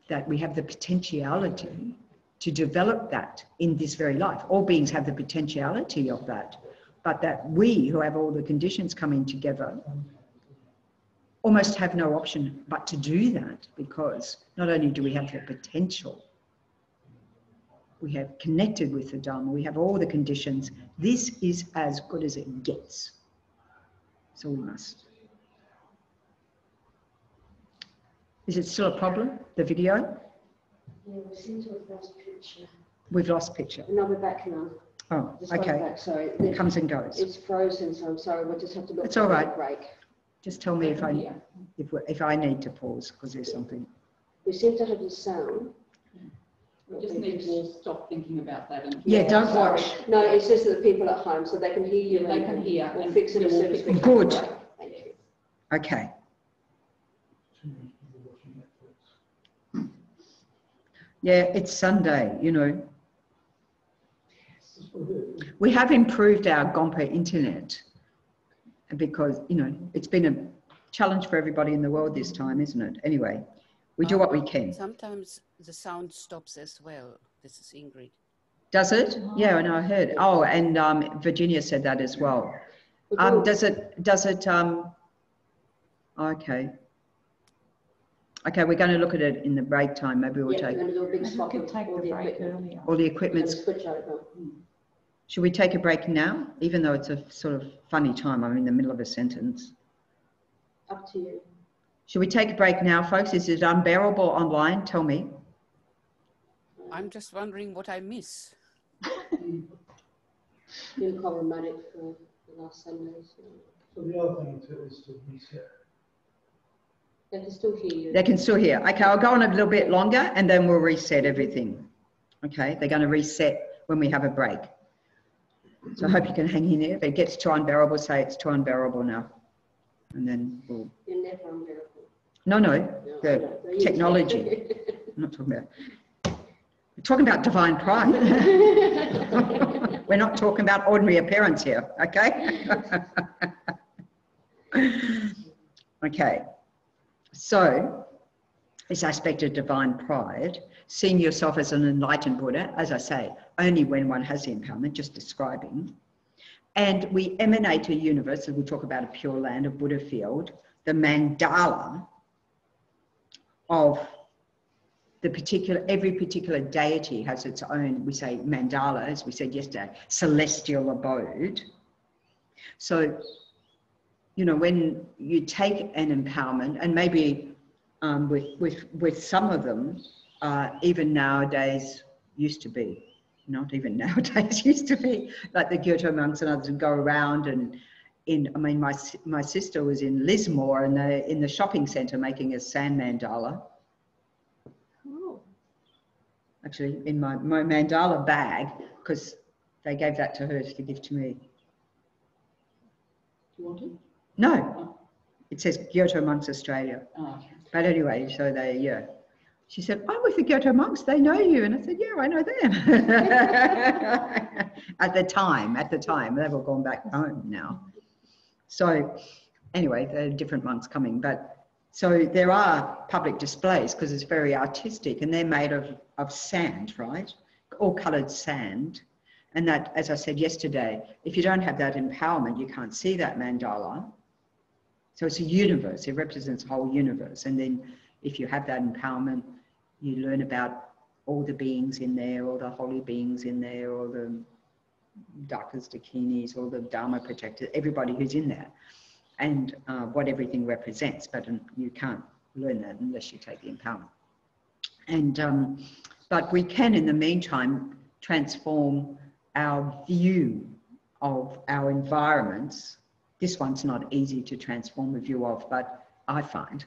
that we have the potentiality to develop that in this very life. All beings have the potentiality of that, but that we, who have all the conditions coming together, almost have no option but to do that, because not only do we have the potential, we have connected with the Dharma, we have all the conditions. This is as good as it gets. So we must. Is it still a problem, the video? Yeah, we seem to have lost picture. We've lost picture. No, we're back now. Oh, Just going okay. back, sorry. It comes and goes. It's frozen, so I'm sorry. We'll just have to look It's for all a right. break. Just tell me if I need to pause because there's something. We seem to have the sound. We just need to stop thinking about that. And Yeah, don't sorry. watch. No, it's just that the people at home, so they can hear you. Yeah, they can hear. We'll and fix it as we'll soon as fix we it. can. Good. Thank you. Okay. Yeah, it's Sunday, you know. We have improved our Gompa internet because, you know, it's been a challenge for everybody in the world this time, isn't it? Anyway, we do what we can. Sometimes the sound stops as well. This is Ingrid. Does it? Yeah, I know, I heard. Oh, and Virginia said that as well. Does it, okay. Okay, we're going to look at it in the break time. Maybe we'll Yeah, take we're going to do a big We swap could of take all the the break equipment. earlier. all the We're going equipment. to switch over. Should we take a break now? Even though it's a sort of funny time, I'm in the middle of a sentence. Up to you. Should we take a break now, folks? Is it unbearable online? Tell me. I'm just wondering what I miss. Been problematic for the last Sunday. So the other thing is to reset. They can still hear you. They can still hear. Okay, I'll go on a little bit longer and then we'll reset everything. Okay, they're going to reset when we have a break. So I hope you can hang in there. If it gets too unbearable, say it's too unbearable now. And then we'll... You're never unbearable. No, No, the no, technology. I'm not talking about... We're talking about divine pride. We're not talking about ordinary appearance here, okay? Okay. So, this aspect of divine pride, seeing yourself as an enlightened Buddha, as I say, only when one has the empowerment, just describing. And we emanate a universe, as we talk about a pure land, a Buddha field, the mandala of the particular, every particular deity has its own, we say mandala, as we said yesterday, celestial abode. So, you know, when you take an empowerment, and maybe with some of them, even nowadays used to be, not even nowadays used to be, like the Kyoto monks and others would go around and I mean, my sister was in Lismore and in the shopping centre making a sand mandala. Oh. Actually, in my mandala bag, because they gave that to her to give to me. Do you want it? No, it says Kyoto Monks Australia. Oh, okay. But anyway, so they, yeah. She said, I'm with the Kyoto monks, they know you. And I said, yeah, I know them. At the time, they've all gone back home now. So anyway, there are different monks coming, but So there are public displays because it's very artistic, and they're made of sand, right? All coloured sand. And that, as I said yesterday, if you don't have that empowerment, you can't see that mandala. So it's a universe, it represents a whole universe. And then if you have that empowerment, you learn about all the beings in there, all the holy beings in there, all the Dakas, Dakinis, all the Dharma protectors, everybody who's in there, and what everything represents. But you can't learn that unless you take the empowerment. And but we can, in the meantime, transform our view of our environments. This one's not easy to transform a view of, but I find,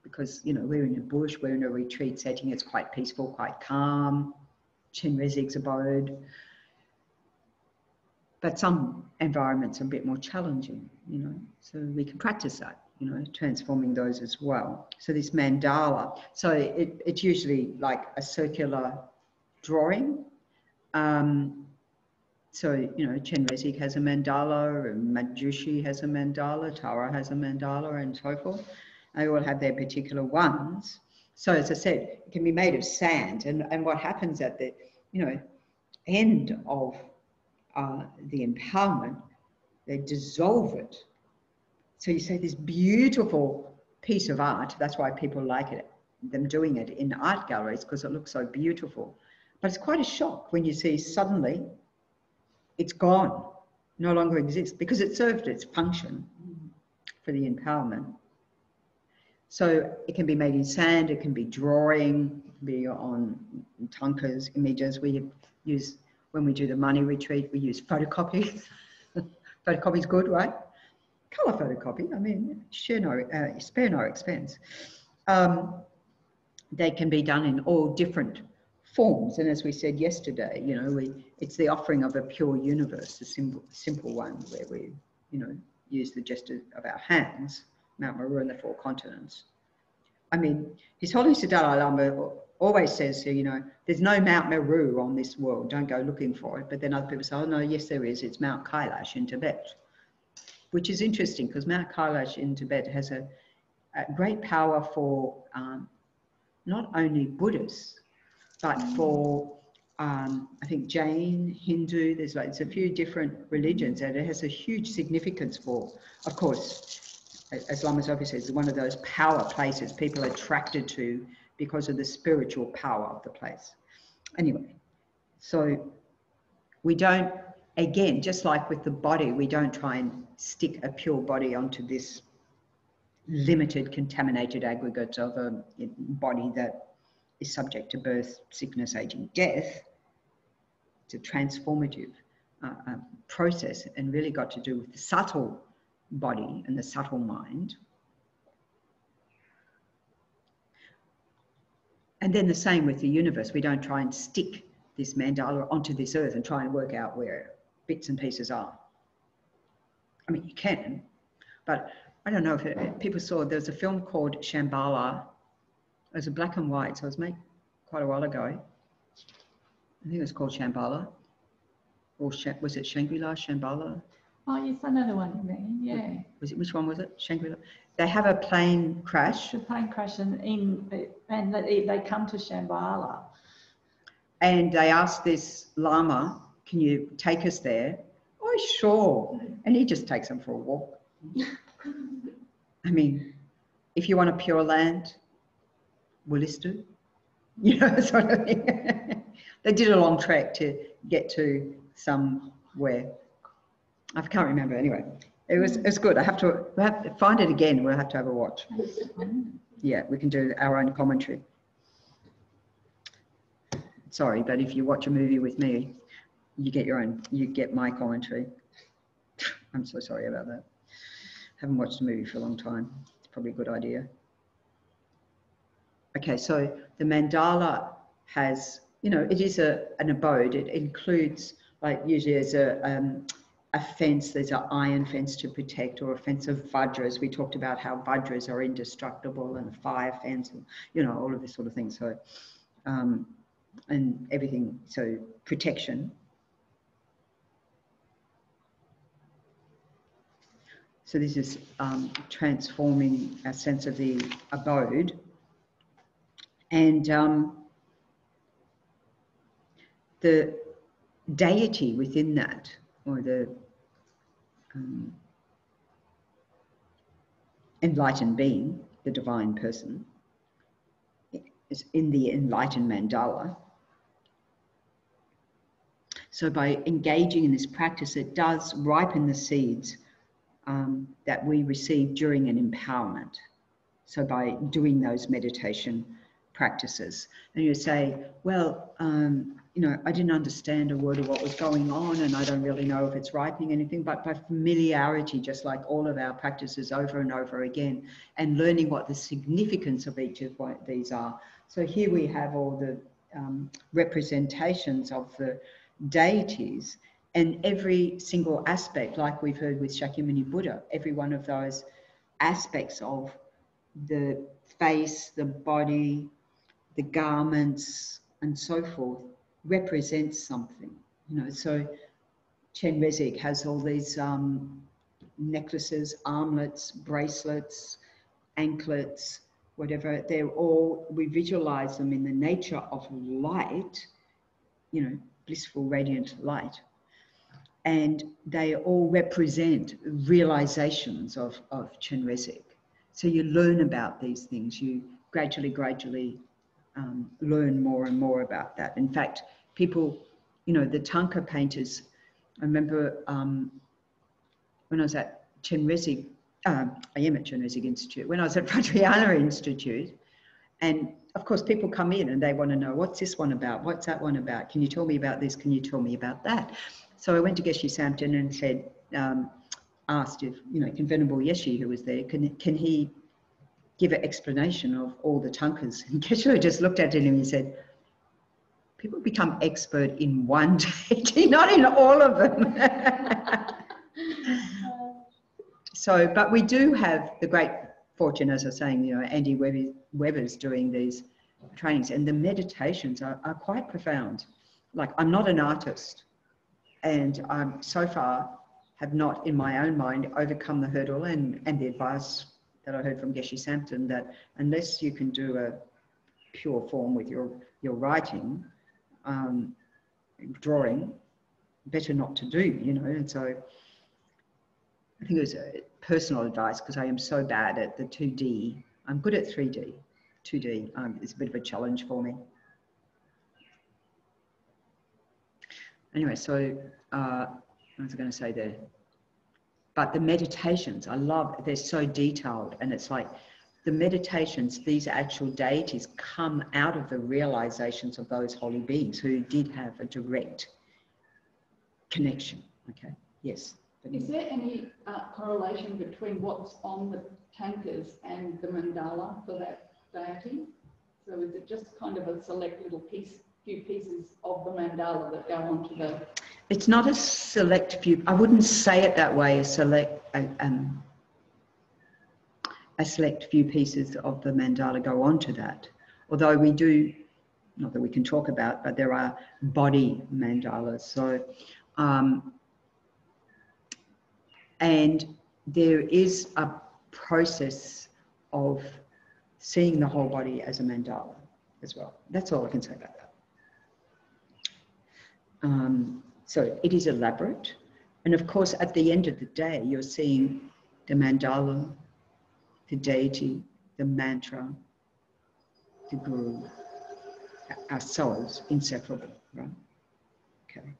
because, you know, we're in a bush, we're in a retreat setting, it's quite peaceful, quite calm, Chenrezig's abode. But some environments are a bit more challenging, you know, so we can practice that, you know, transforming those as well. So this mandala, so it's usually like a circular drawing. So, you know, Chenrezig has a mandala, and Manjushri has a mandala, Tara has a mandala, and so forth. They all have their particular ones. So, as I said, it can be made of sand. And what happens at the, you know, end of the empowerment, they dissolve it. So you say this beautiful piece of art, that's why people like it, them doing it in art galleries, because it looks so beautiful. But it's quite a shock when you see suddenly it's gone, no longer exists, because it served its function for the empowerment. So it can be made in sand, it can be drawing, it can be on tankas, images. We use, when we do the money retreat, we use photocopy. Photocopy is good, right? Colour photocopy, I mean, spare no expense. They can be done in all different forms, and as we said yesterday, you know, it's the offering of a pure universe, a simple one where we, you know, use the gesture of our hands, Mount Meru and the 4 continents. I mean, His Holiness the Dalai Lama always says, you know, there's no Mount Meru on this world, don't go looking for it. But then other people say, oh no, yes there is, it's Mount Kailash in Tibet, which is interesting because Mount Kailash in Tibet has a great power for not only Buddhists, but for, I think, Jain, Hindu, there's a few different religions, and it has a huge significance for, of course, as Lama Zopa says, it's one of those power places people are attracted to because of the spiritual power of the place. Anyway, so we don't, again, just like with the body, we don't try and stick a pure body onto this limited, contaminated aggregate of a body that is subject to birth, sickness, aging, death. It's a transformative process, and really got to do with the subtle body and the subtle mind. And then the same with the universe. We don't try and stick this mandala onto this earth and try and work out where bits and pieces are. I mean, you can, but I don't know if people saw, there's a film called Shambhala. It was a black and white, so it was made quite a while ago. I think it was called Shambhala. Or was it Shangri-La, Shambhala? Oh, yes, another one, yeah. Was it, which one was it? Shangri-La? They have a plane crash. The plane crash and they come to Shambhala. And they asked this Lama, can you take us there? Oh, sure. And he just takes them for a walk. I mean, if you want a pure land, Willistu, you know, sort of thing. They did a long trek to get to somewhere. I can't remember. Anyway, it was good. We'll have to find it again. We'll have to have a watch. Yeah, we can do our own commentary. Sorry, but if you watch a movie with me, you get my commentary. I'm so sorry about that. Haven't watched a movie for a long time. It's probably a good idea. Okay, so the mandala has, you know, it is an abode. It includes, like, usually there's a fence, there's an iron fence to protect, or a fence of vajras. We talked about how vajras are indestructible, and a fire fence, and, you know, all of this sort of thing. So, and everything, so protection. So this is transforming our sense of the abode. And the deity within that, or the enlightened being, the divine person, is in the enlightened mandala. So by engaging in this practice, it does ripen the seeds that we receive during an empowerment. So by doing those meditation practices, and you say, well, you know, I didn't understand a word of what was going on, and I don't really know if it's ripening anything, but by familiarity, just like all of our practices over and over again, and learning what the significance of each of what these are. So here we have all the representations of the deities, and every single aspect, like we've heard with Shakyamuni Buddha, every one of those aspects of the face, the body, the garments, and so forth, represents something. You know, so Chenrezig has all these necklaces, armlets, bracelets, anklets, whatever. They're all, we visualize them in the nature of light, you know, blissful, radiant light. And they all represent realizations of Chenrezig. So you learn about these things. You gradually learn more and more about that. In fact, people, you know, the Thangka painters, I remember when I was at Chenrezig, I am at Chenrezig Institute, when I was at Vajrayana Institute, and of course people come in and they want to know, what's this one about? What's that one about? Can you tell me about this? Can you tell me about that? So I went to Geshe Samten and said, asked if, you know, Venerable Yeshe, who was there, can he give an explanation of all the Thangkas? And Geshe just looked at him and he said, people become expert in one deity, not in all of them. So, but we do have the great fortune, as I was saying, you know, Andy Weber's doing these trainings, and the meditations are quite profound. Like, I'm not an artist, and I'm so far have not, in my own mind, overcome the hurdle and the advice that I heard from Geshe Samten, that unless you can do a pure form with your writing, drawing, better not to do, you know. And so I think it was a personal advice, because I am so bad at the 2D. I'm good at 3D. 2D is a bit of a challenge for me. Anyway, so what was I going to say there? But the meditations, I love, they're so detailed, and it's like the meditations, these actual deities come out of the realizations of those holy beings who did have a direct connection. Okay, yes. Is there any correlation between what's on the Thangkas and the mandala for that deity? So is it just kind of a select little piece, few pieces of the mandala that go onto the... It's not a select few, I wouldn't say it that way, a select few pieces of the mandala go onto that. Although we do, not that we can talk about, but there are body mandalas. So, and there is a process of seeing the whole body as a mandala as well. That's all I can say about that. So it is elaborate. And of course, at the end of the day, you're seeing the mandala, the deity, the mantra, the guru, ourselves, inseparable, right? Okay.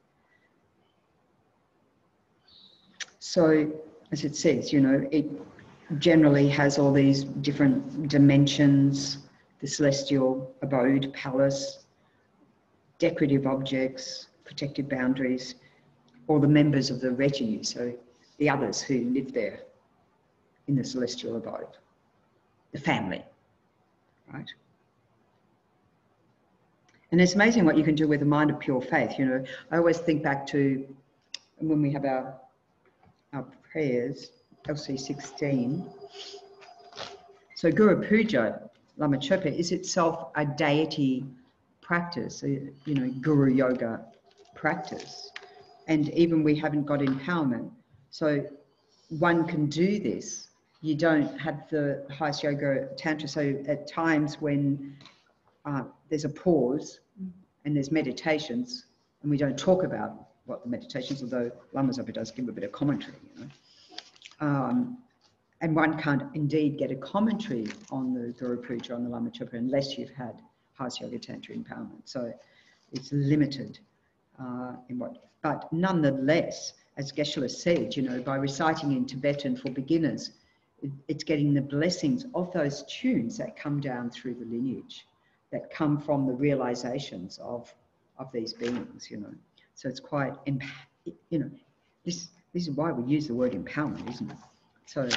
So, as it says, you know, it generally has all these different dimensions, the celestial abode, palace, decorative objects, protected boundaries, or the members of the retinue, so the others who live there in the celestial abode, the family, right? And it's amazing what you can do with a mind of pure faith. You know, I always think back to when we have our prayers, LC 16. So Guru Puja, Lama Chopa, is itself a deity practice, you know, Guru Yoga practice. And even we haven't got empowerment. So one can do this. You don't have the highest yoga tantra. So at times when there's a pause and there's meditations, and we don't talk about what the meditations, although Lama Zopa does give a bit of commentary, you know. And one can't indeed get a commentary on the Guru Puja, on the Lama Chopa, unless you've had highest yoga tantra empowerment. So it's limited in what, but nonetheless, as Geshe-la said, you know, by reciting in Tibetan for beginners, it's getting the blessings of those tunes that come down through the lineage, that come from the realizations of these beings, you know. So it's quite, you know, this is why we use the word empowerment, isn't it? So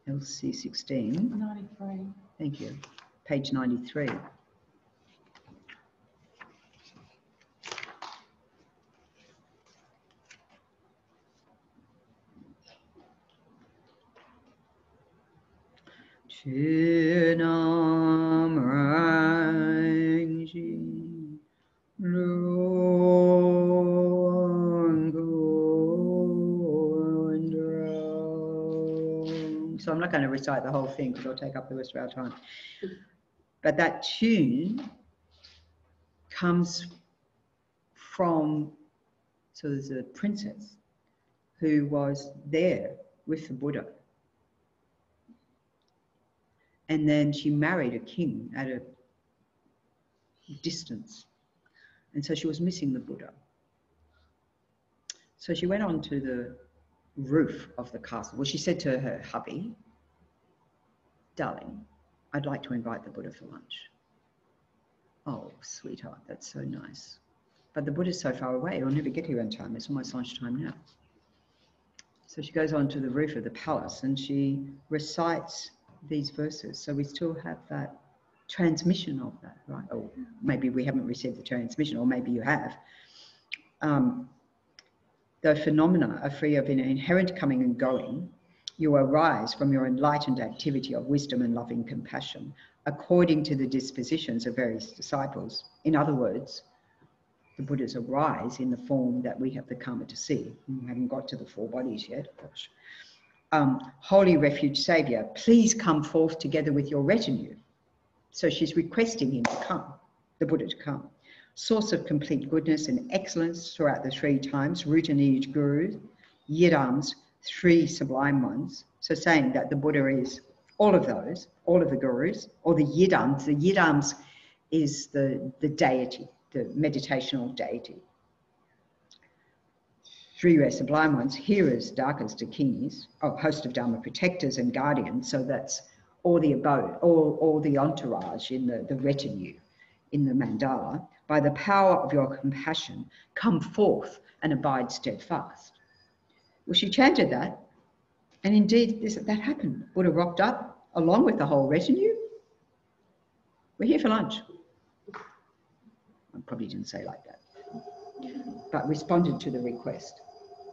LC 16. 93. Thank you. Page 93. Chinam Rangji So I'm not going to recite the whole thing because it'll take up the rest of our time. But that tune comes from, so there's a princess who was there with the Buddha. And then she married a king at a distance. And so she was missing the Buddha. So she went on to the roof of the castle. Well, she said to her hubby, darling, I'd like to invite the Buddha for lunch. Oh, sweetheart, that's so nice. But the Buddha's so far away, he'll never get here in time. It's almost lunchtime now. So she goes on to the roof of the palace and she recites these verses. So we still have that transmission of that, right? Or maybe we haven't received the transmission, or maybe you have. Though phenomena are free of an inherent coming and going, you arise from your enlightened activity of wisdom and loving compassion, according to the dispositions of various disciples. In other words, the Buddhas arise in the form that we have the karma to see. We haven't got to the four bodies yet, gosh. Holy Refuge Saviour, please come forth together with your retinue. So she's requesting him to come, the Buddha to come. Source of complete goodness and excellence throughout the three times, root and lineage gurus, yidams, three sublime ones. So saying that the Buddha is all of those, all of the gurus, or the yidams. The yidams is the deity, the meditational deity. Three rare sublime ones, hearers, darkas, dakinis, a host of Dharma protectors and guardians. So that's all the abode, all the entourage in the retinue, in the mandala. By the power of your compassion, come forth and abide steadfast. Well, she chanted that, and indeed that happened. Buddha rocked up along with the whole retinue. We're here for lunch. I probably didn't say like that, but responded to the request,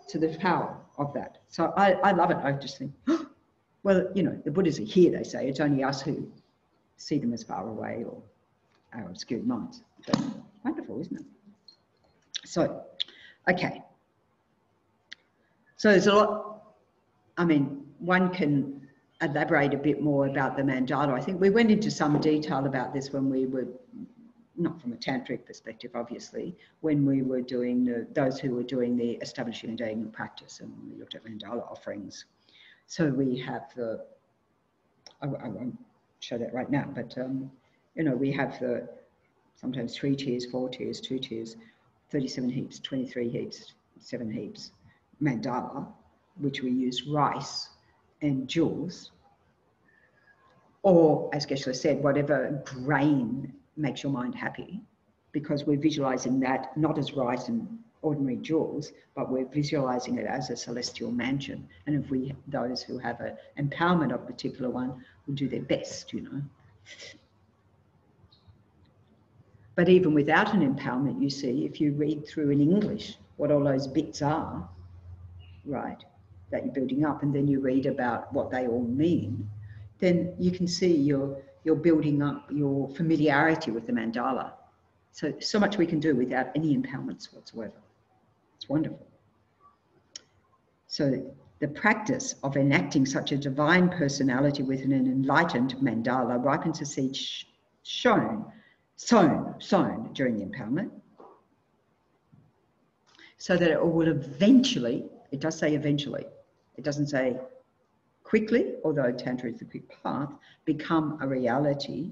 to the power of that. So I love it. I just think, oh, well, you know, the Buddhas are here, they say. It's only us who see them as far away or our obscured minds. But wonderful, isn't it? So, okay. So there's a lot, I mean, one can elaborate a bit more about the mandala. I think we went into some detail about this when we were, not from a tantric perspective, obviously, when we were doing those who were doing the establishing and dating practice, and we looked at mandala offerings. So we have the, I won't show that right now, but you know, we have the sometimes 3 tiers, 4 tiers, 2 tiers, 37 heaps, 23 heaps, 7 heaps, mandala, which we use rice and jewels, or as Geshe-la said, whatever grain makes your mind happy, because we're visualizing that not as rice and ordinary jewels, but we're visualizing it as a celestial mansion. And if we, those who have an empowerment of a particular one, will do their best, you know. But even without an empowerment, you see, if you read through in English what all those bits are, right, that you're building up, and then you read about what they all mean, then you can see you're building up your familiarity with the mandala. So much we can do without any empowerments whatsoever. It's wonderful. So The practice of enacting such a divine personality within an enlightened mandala ripens a seed sown during the empowerment, so that it will eventually, it does say eventually, it doesn't say quickly, although Tantra is the quick path, become a reality.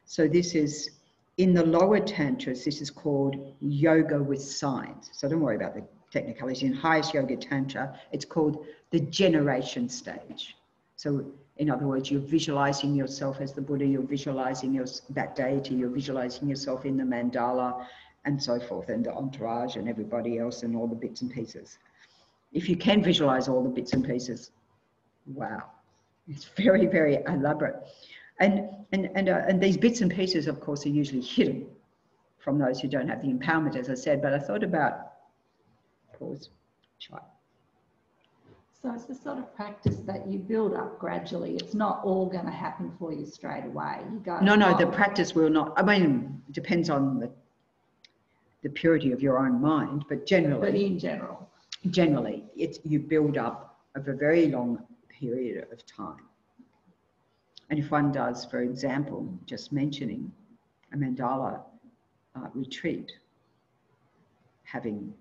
So this is, in the lower Tantras, this is called yoga with signs. So don't worry about the technicalities. In highest yoga Tantra, it's called the generation stage. So in other words, you're visualizing yourself as the Buddha, you're visualizing that deity, you're visualizing yourself in the mandala and so forth, and the entourage and everybody else and all the bits and pieces. If you can visualize all the bits and pieces, wow, it's very, very elaborate. And these bits and pieces, of course, are usually hidden from those who don't have the empowerment, as I said, but I thought about, pause, try. So it's the sort of practice that you build up gradually. It's not all going to happen for you straight away. You go. No, the practice will not. I mean, it depends on the purity of your own mind, but generally. But in general. Generally, you build up over a very long period of time. And if one does, for example, just mentioning a mandala retreat, having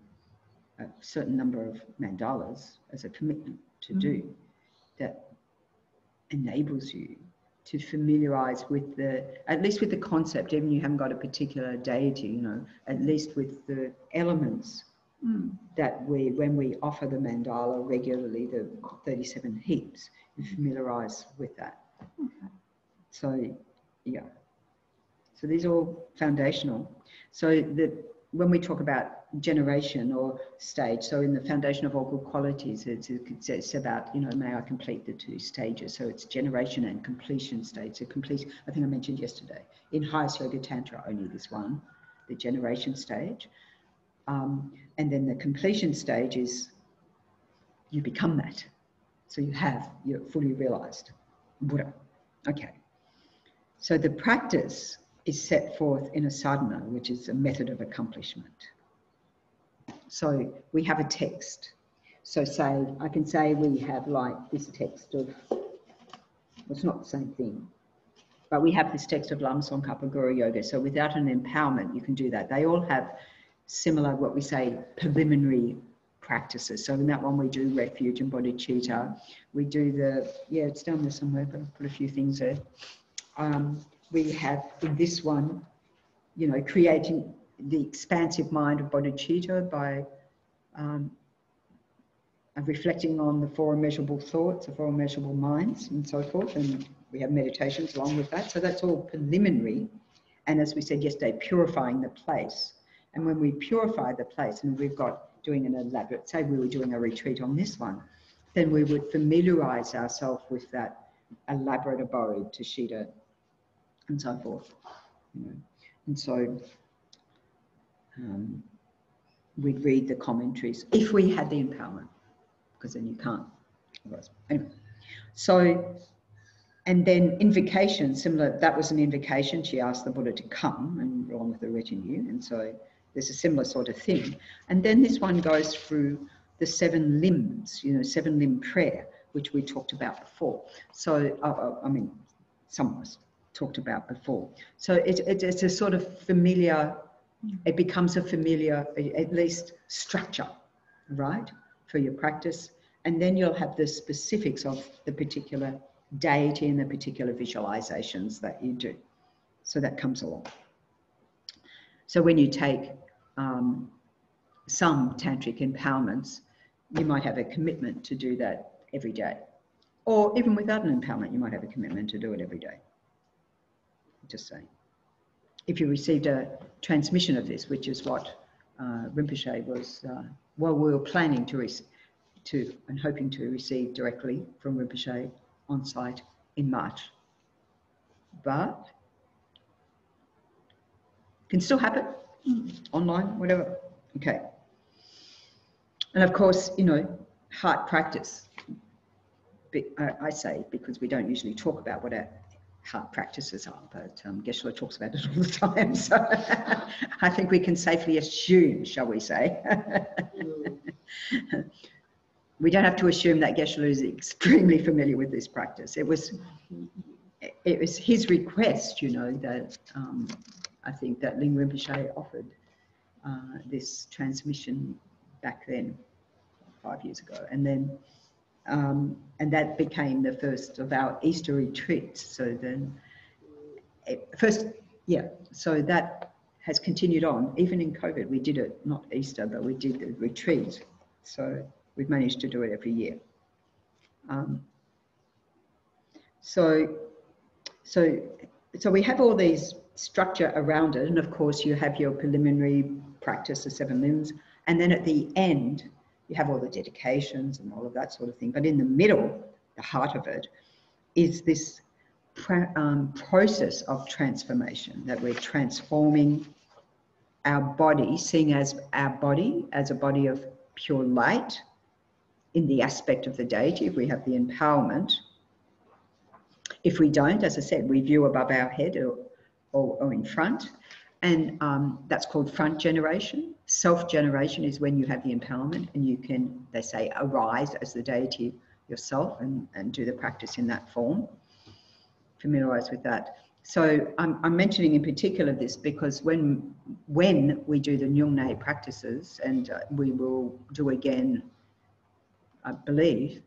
a certain number of mandalas as a commitment to do, that enables you to familiarize with at least with the concept, even if you haven't got a particular deity, at least with the elements that when we offer the mandala regularly, the 37 heaps, you familiarize with that. Okay. So, yeah. So these are all foundational. So when we talk about generation or stage, so in the foundation of all good qualities, it's about, may I complete the 2 stages. So it's generation and completion stage. So I think I mentioned yesterday, in highest yoga tantra, only this one, the generation stage. And then the completion stage is you become that. So you're fully realized Buddha. Okay. So the practice is set forth in a sadhana, which is a method of accomplishment. So we have a text. So I can say we have like this text of, it's not the same thing, but we have this text of Lama Tsongkhapa Guru Yoga. So without an empowerment, you can do that. They all have similar, what we say, preliminary practices. So in that one, we do refuge and bodhicitta. We do it's down there somewhere, but I'll put a few things there. We have in this one, creating the expansive mind of bodhicitta by reflecting on the 4 immeasurable thoughts, the 4 immeasurable minds, and so forth. And we have meditations along with that. So that's all preliminary. And as we said yesterday, purifying the place. And when we purify the place, and we've got doing an elaborate, say we were doing a retreat on this one, then we would familiarize ourselves with that elaborate abode, Tushita, and so forth. And so we'd read the commentaries if we had the empowerment, because then you can't. Anyway, so, and then invocation, similar, that was an invocation. She asked the Buddha to come and along with the retinue, and so there's a similar sort of thing. And then this one goes through the 7 limbs, 7-limb prayer, which we talked about before. So, some of us talked about before. So it's a sort of familiar, it becomes a familiar, at least structure, right, for your practice. And then you'll have the specifics of the particular deity and the particular visualizations that you do. So that comes along. So when you take some tantric empowerments, you might have a commitment to do that every day. Or even without an empowerment, you might have a commitment to do it every day. Just saying. If you received a transmission of this, which is what Rinpoche was, we were planning to and hoping to receive directly from Rinpoche on site in March. But can still happen, online, whatever. Okay. And of course, heart practice. I say because we don't usually talk about what our heart practices are, but Geshe-la talks about it all the time. So I think we can safely assume, shall we say, we don't have to assume that Geshe-Lu is extremely familiar with this practice. It was his request, you know, that I think that Ling Rinpoche offered this transmission back then, 5 years ago, and then and that became the first of our Easter retreats. So then, so that has continued on. Even in COVID, we did it, not Easter, but we did the retreat. So we've managed to do it every year. So we have all these structure around it, and of course you have your preliminary practice, the 7 limbs, and then at the end you have all the dedications and all of that sort of thing. But in the middle, the heart of it, is this process of transformation, that we're transforming our body, seeing as our body as a body of pure light in the aspect of the deity, if we have the empowerment. If we don't, as I said, we view above our head or in front, and that's called front generation. Self-generation is when you have the empowerment and you can, they say, arise as the deity yourself and do the practice in that form. Familiarise with that. So I'm mentioning in particular this because when we do the Nyungne practices, and we will do again, I believe,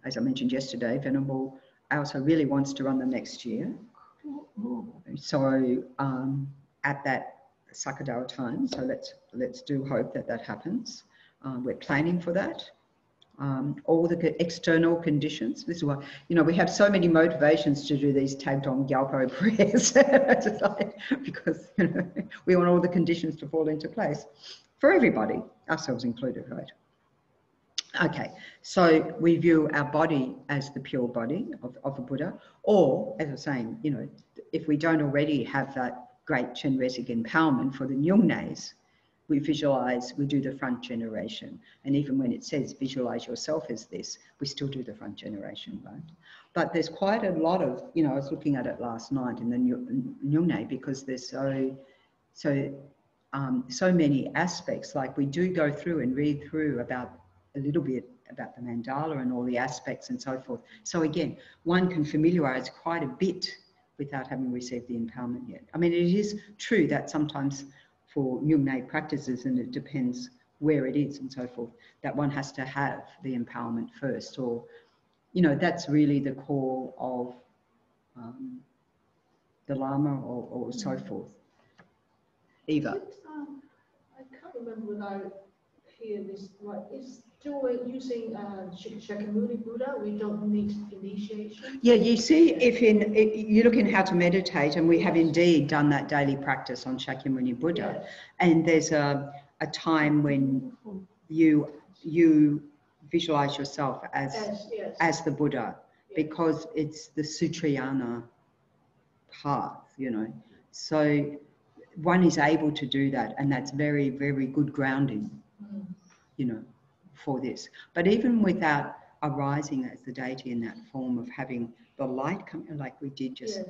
as I mentioned yesterday, Venerable Ailsa really wants to run them next year. So at that Sakadawa time, so let's do hope that that happens. We're planning for that. All the external conditions. This is why, you know, we have so many motivations to do these tagged on Gyalpo prayers because, you know, we want all the conditions to fall into place for everybody, ourselves included, right? Okay, so we view our body as the pure body of a Buddha, or, as I was saying, you know, if we don't already have that great Chenrezig empowerment for the Nyungnes, we visualize, we do the front generation. And even when it says visualize yourself as this, we still do the front generation, right? But there's quite a lot of, you know, I was looking at it last night in the Nyungne because there's so many aspects. Like we do go through and read through about a little bit about the mandala and all the aspects and so forth. So again, one can familiarize quite a bit without having received the empowerment yet. I mean, it is true that sometimes for Nyungne practices, and it depends where it is and so forth, that one has to have the empowerment first, or, you know, that's really the core of the Lama or so forth. Eva. I can't remember when I hear this, like, is still using Shakyamuni Buddha, we don't need initiation? Yeah, you see, if you look in How to Meditate, and we have indeed done that daily practice on Shakyamuni Buddha, and there's a time when you visualize yourself as the Buddha, because it's the Sutrayana path, you know. So one is able to do that, and that's very, very good grounding, you know, for this. But even without arising as the deity in that form of having the light come, like we did just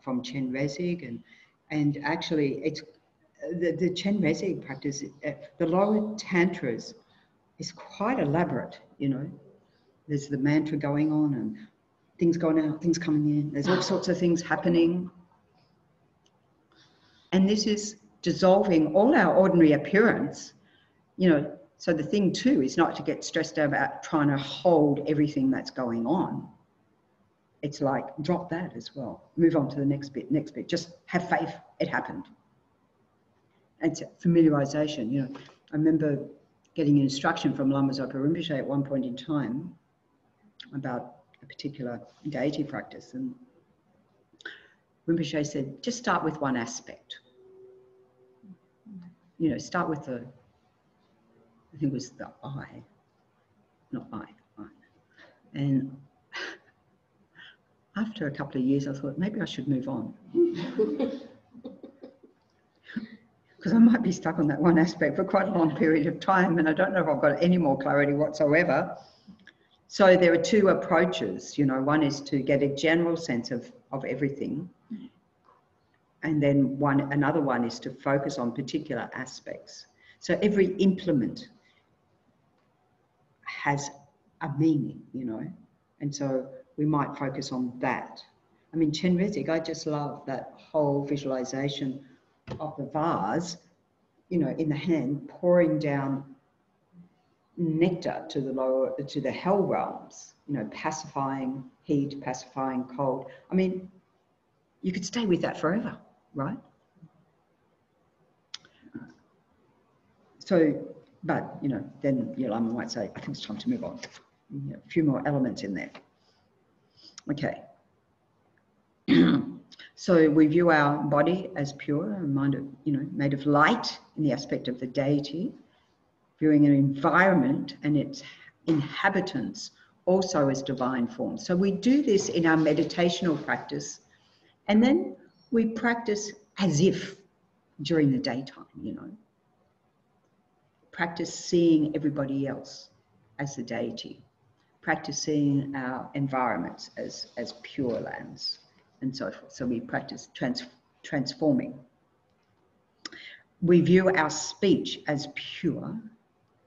from Chenrezig, and actually it's the Chenrezig practice, the lower tantras is quite elaborate, you know. There's the mantra going on and things going out, things coming in. There's all sorts of things happening. And this is dissolving all our ordinary appearance, you know. So the thing too is not to get stressed out about trying to hold everything that's going on. It's like, drop that as well. Move on to the next bit. Just have faith, it happened. It's familiarization, you know. I remember getting an instruction from Lama Zopa Rinpoche at one point in time about a particular deity practice, and Rinpoche said, just start with one aspect. You know, start with the, I think it was the eye, not eye. And after a couple of years, I thought, maybe I should move on. Because I might be stuck on that one aspect for quite a long period of time, and I don't know if I've got any more clarity whatsoever. So there are two approaches, you know. One is to get a general sense of everything, and then another one is to focus on particular aspects. So every implement has a meaning, you know, and so we might focus on that. I mean, Chenrezig, I just love that whole visualization of the vase, you know, in the hand, pouring down nectar to the hell realms, you know, pacifying heat, pacifying cold. I mean, you could stay with that forever, right? So, but, you know, then Yolanda might say, I think it's time to move on. You know, a few more elements in there. Okay. So we view our body as pure, and mind of, you know, made of light in the aspect of the deity, viewing an environment and its inhabitants also as divine forms. So we do this in our meditational practice, and then we practice as if during the daytime, you know. Practice seeing everybody else as the deity. Practice seeing our environments as pure lands, and so forth. So we practice transforming. We view our speech as pure,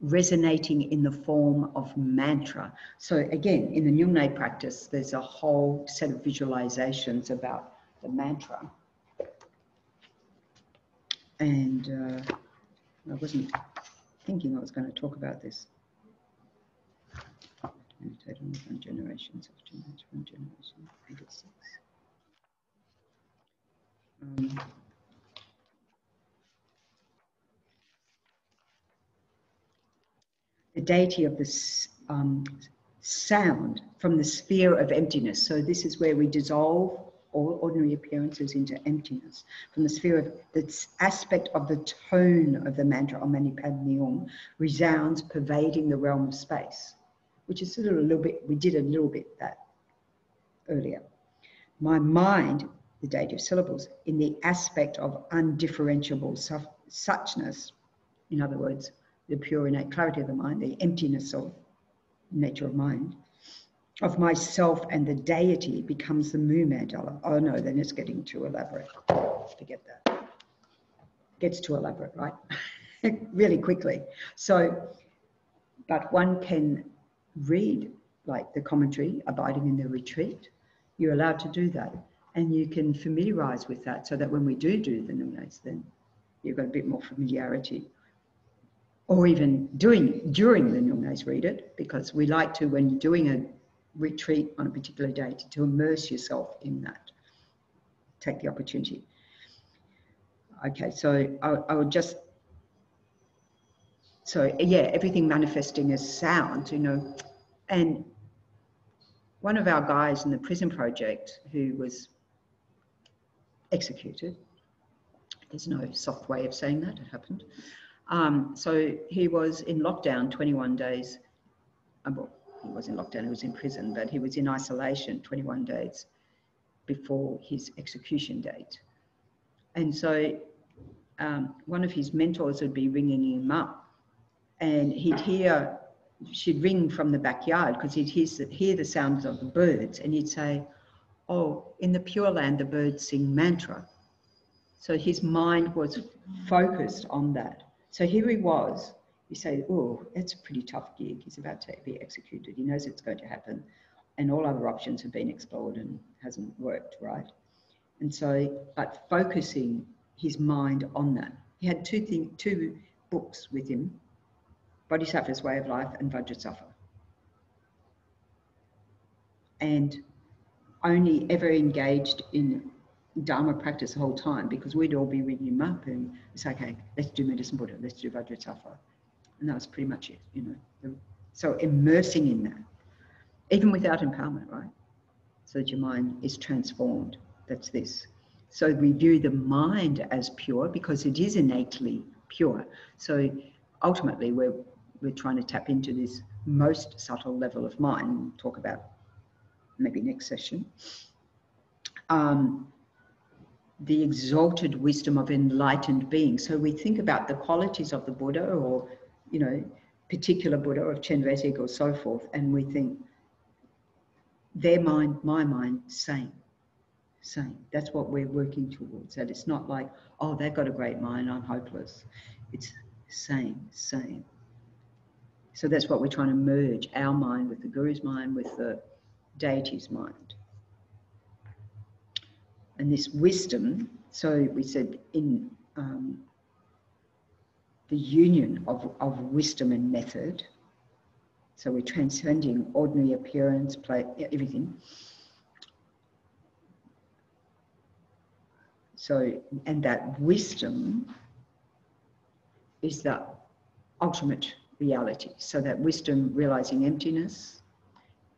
resonating in the form of mantra. So again, in the Nyungne practice, there's a whole set of visualizations about the mantra. And I wasn't thinking I was going to talk about this. Meditate on different generations of generation, 86. The deity of the sound from the sphere of emptiness. So this is where we dissolve all ordinary appearances into emptiness. From the sphere of this aspect of the tone of the mantra Om Mani Padme Hum resounds, pervading the realm of space, which is sort of a little bit, we did a little bit that earlier. My mind, the deity of syllables, in the aspect of undifferentiable suchness, in other words, the pure innate clarity of the mind, the emptiness of nature of mind, of myself and the deity becomes the Mu Mandala. Oh no, then it's getting too elaborate. Forget that. Gets too elaborate, right? Really quickly. So, but one can read like the commentary, Abiding in the Retreat. You're allowed to do that. And you can familiarize with that so that when we do the Nyungnes, then you've got a bit more familiarity. Or even during the Nyungnes, read it, because we like to, when you're doing a retreat on a particular day, to immerse yourself in that. Take the opportunity. Okay, so I would just, so yeah, everything manifesting as sound, you know. And one of our guys in the prison project who was executed, there's no soft way of saying that, it happened. So he was in lockdown 21 days. Well, he was in lockdown, he was in prison, but he was in isolation 21 days before his execution date. And so one of his mentors would be ringing him up, and she'd ring from the backyard because he'd hear the sounds of the birds, and he'd say, oh, in the Pure Land, the birds sing mantra. So his mind was focused on that. So here he was, you say, oh, that's a pretty tough gig. He's about to be executed. He knows it's going to happen. And all other options have been explored and hasn't worked, right? And so, but focusing his mind on that. He had two books with him, Bodhisattva's Way of Life and Vajrasattva. And only ever engaged in Dharma practice the whole time, because we'd all be ringing him up and it's okay, let's do Medicine Buddha, let's do Vajrasattva. And that was pretty much it, you know. So immersing in that, even without empowerment, right? So that your mind is transformed. That's this. So we view the mind as pure because it is innately pure. So ultimately we're trying to tap into this most subtle level of mind. We'll talk about maybe next session. The exalted wisdom of enlightened beings. So we think about the qualities of the Buddha, or, you know, particular Buddha of Chenrezig or so forth, and we think their mind, my mind, same. That's what we're working towards. That it's not like, oh, they've got a great mind, I'm hopeless. It's same. So that's what we're trying to merge, our mind with the Guru's mind, with the deity's mind. And this wisdom, so we said in the union of wisdom and method, so we're transcending ordinary appearance, play, everything. So, and that wisdom is the ultimate reality. So that wisdom realizing emptiness,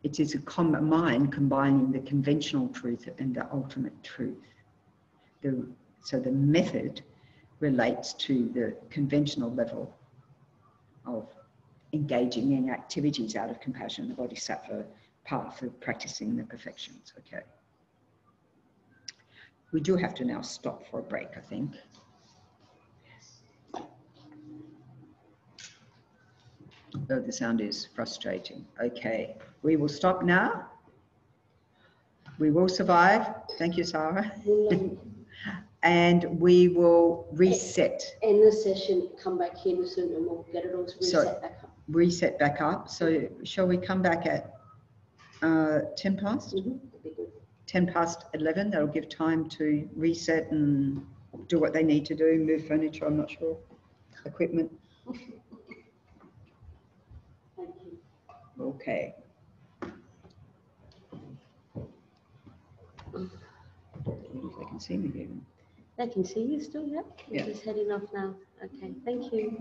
it is a mind combining the conventional truth and the ultimate truth. So the method relates to the conventional level of engaging in activities out of compassion, the bodhisattva path of practicing the perfections, okay. We do have to now stop for a break, I think. Oh, the sound is frustrating. Okay, we will stop now. We will survive. Thank you, Sarah. And we will reset. End the session, come back here soon, and we'll get it all reset back up. Reset back up. So shall we come back at 10 past? Mm-hmm. 10 past 11. That'll give time to reset and do what they need to do, move furniture, I'm not sure, equipment. Thank you. Okay. They can see me even. They can see you still, yeah? Yeah. Just heading off now. Okay, thank you.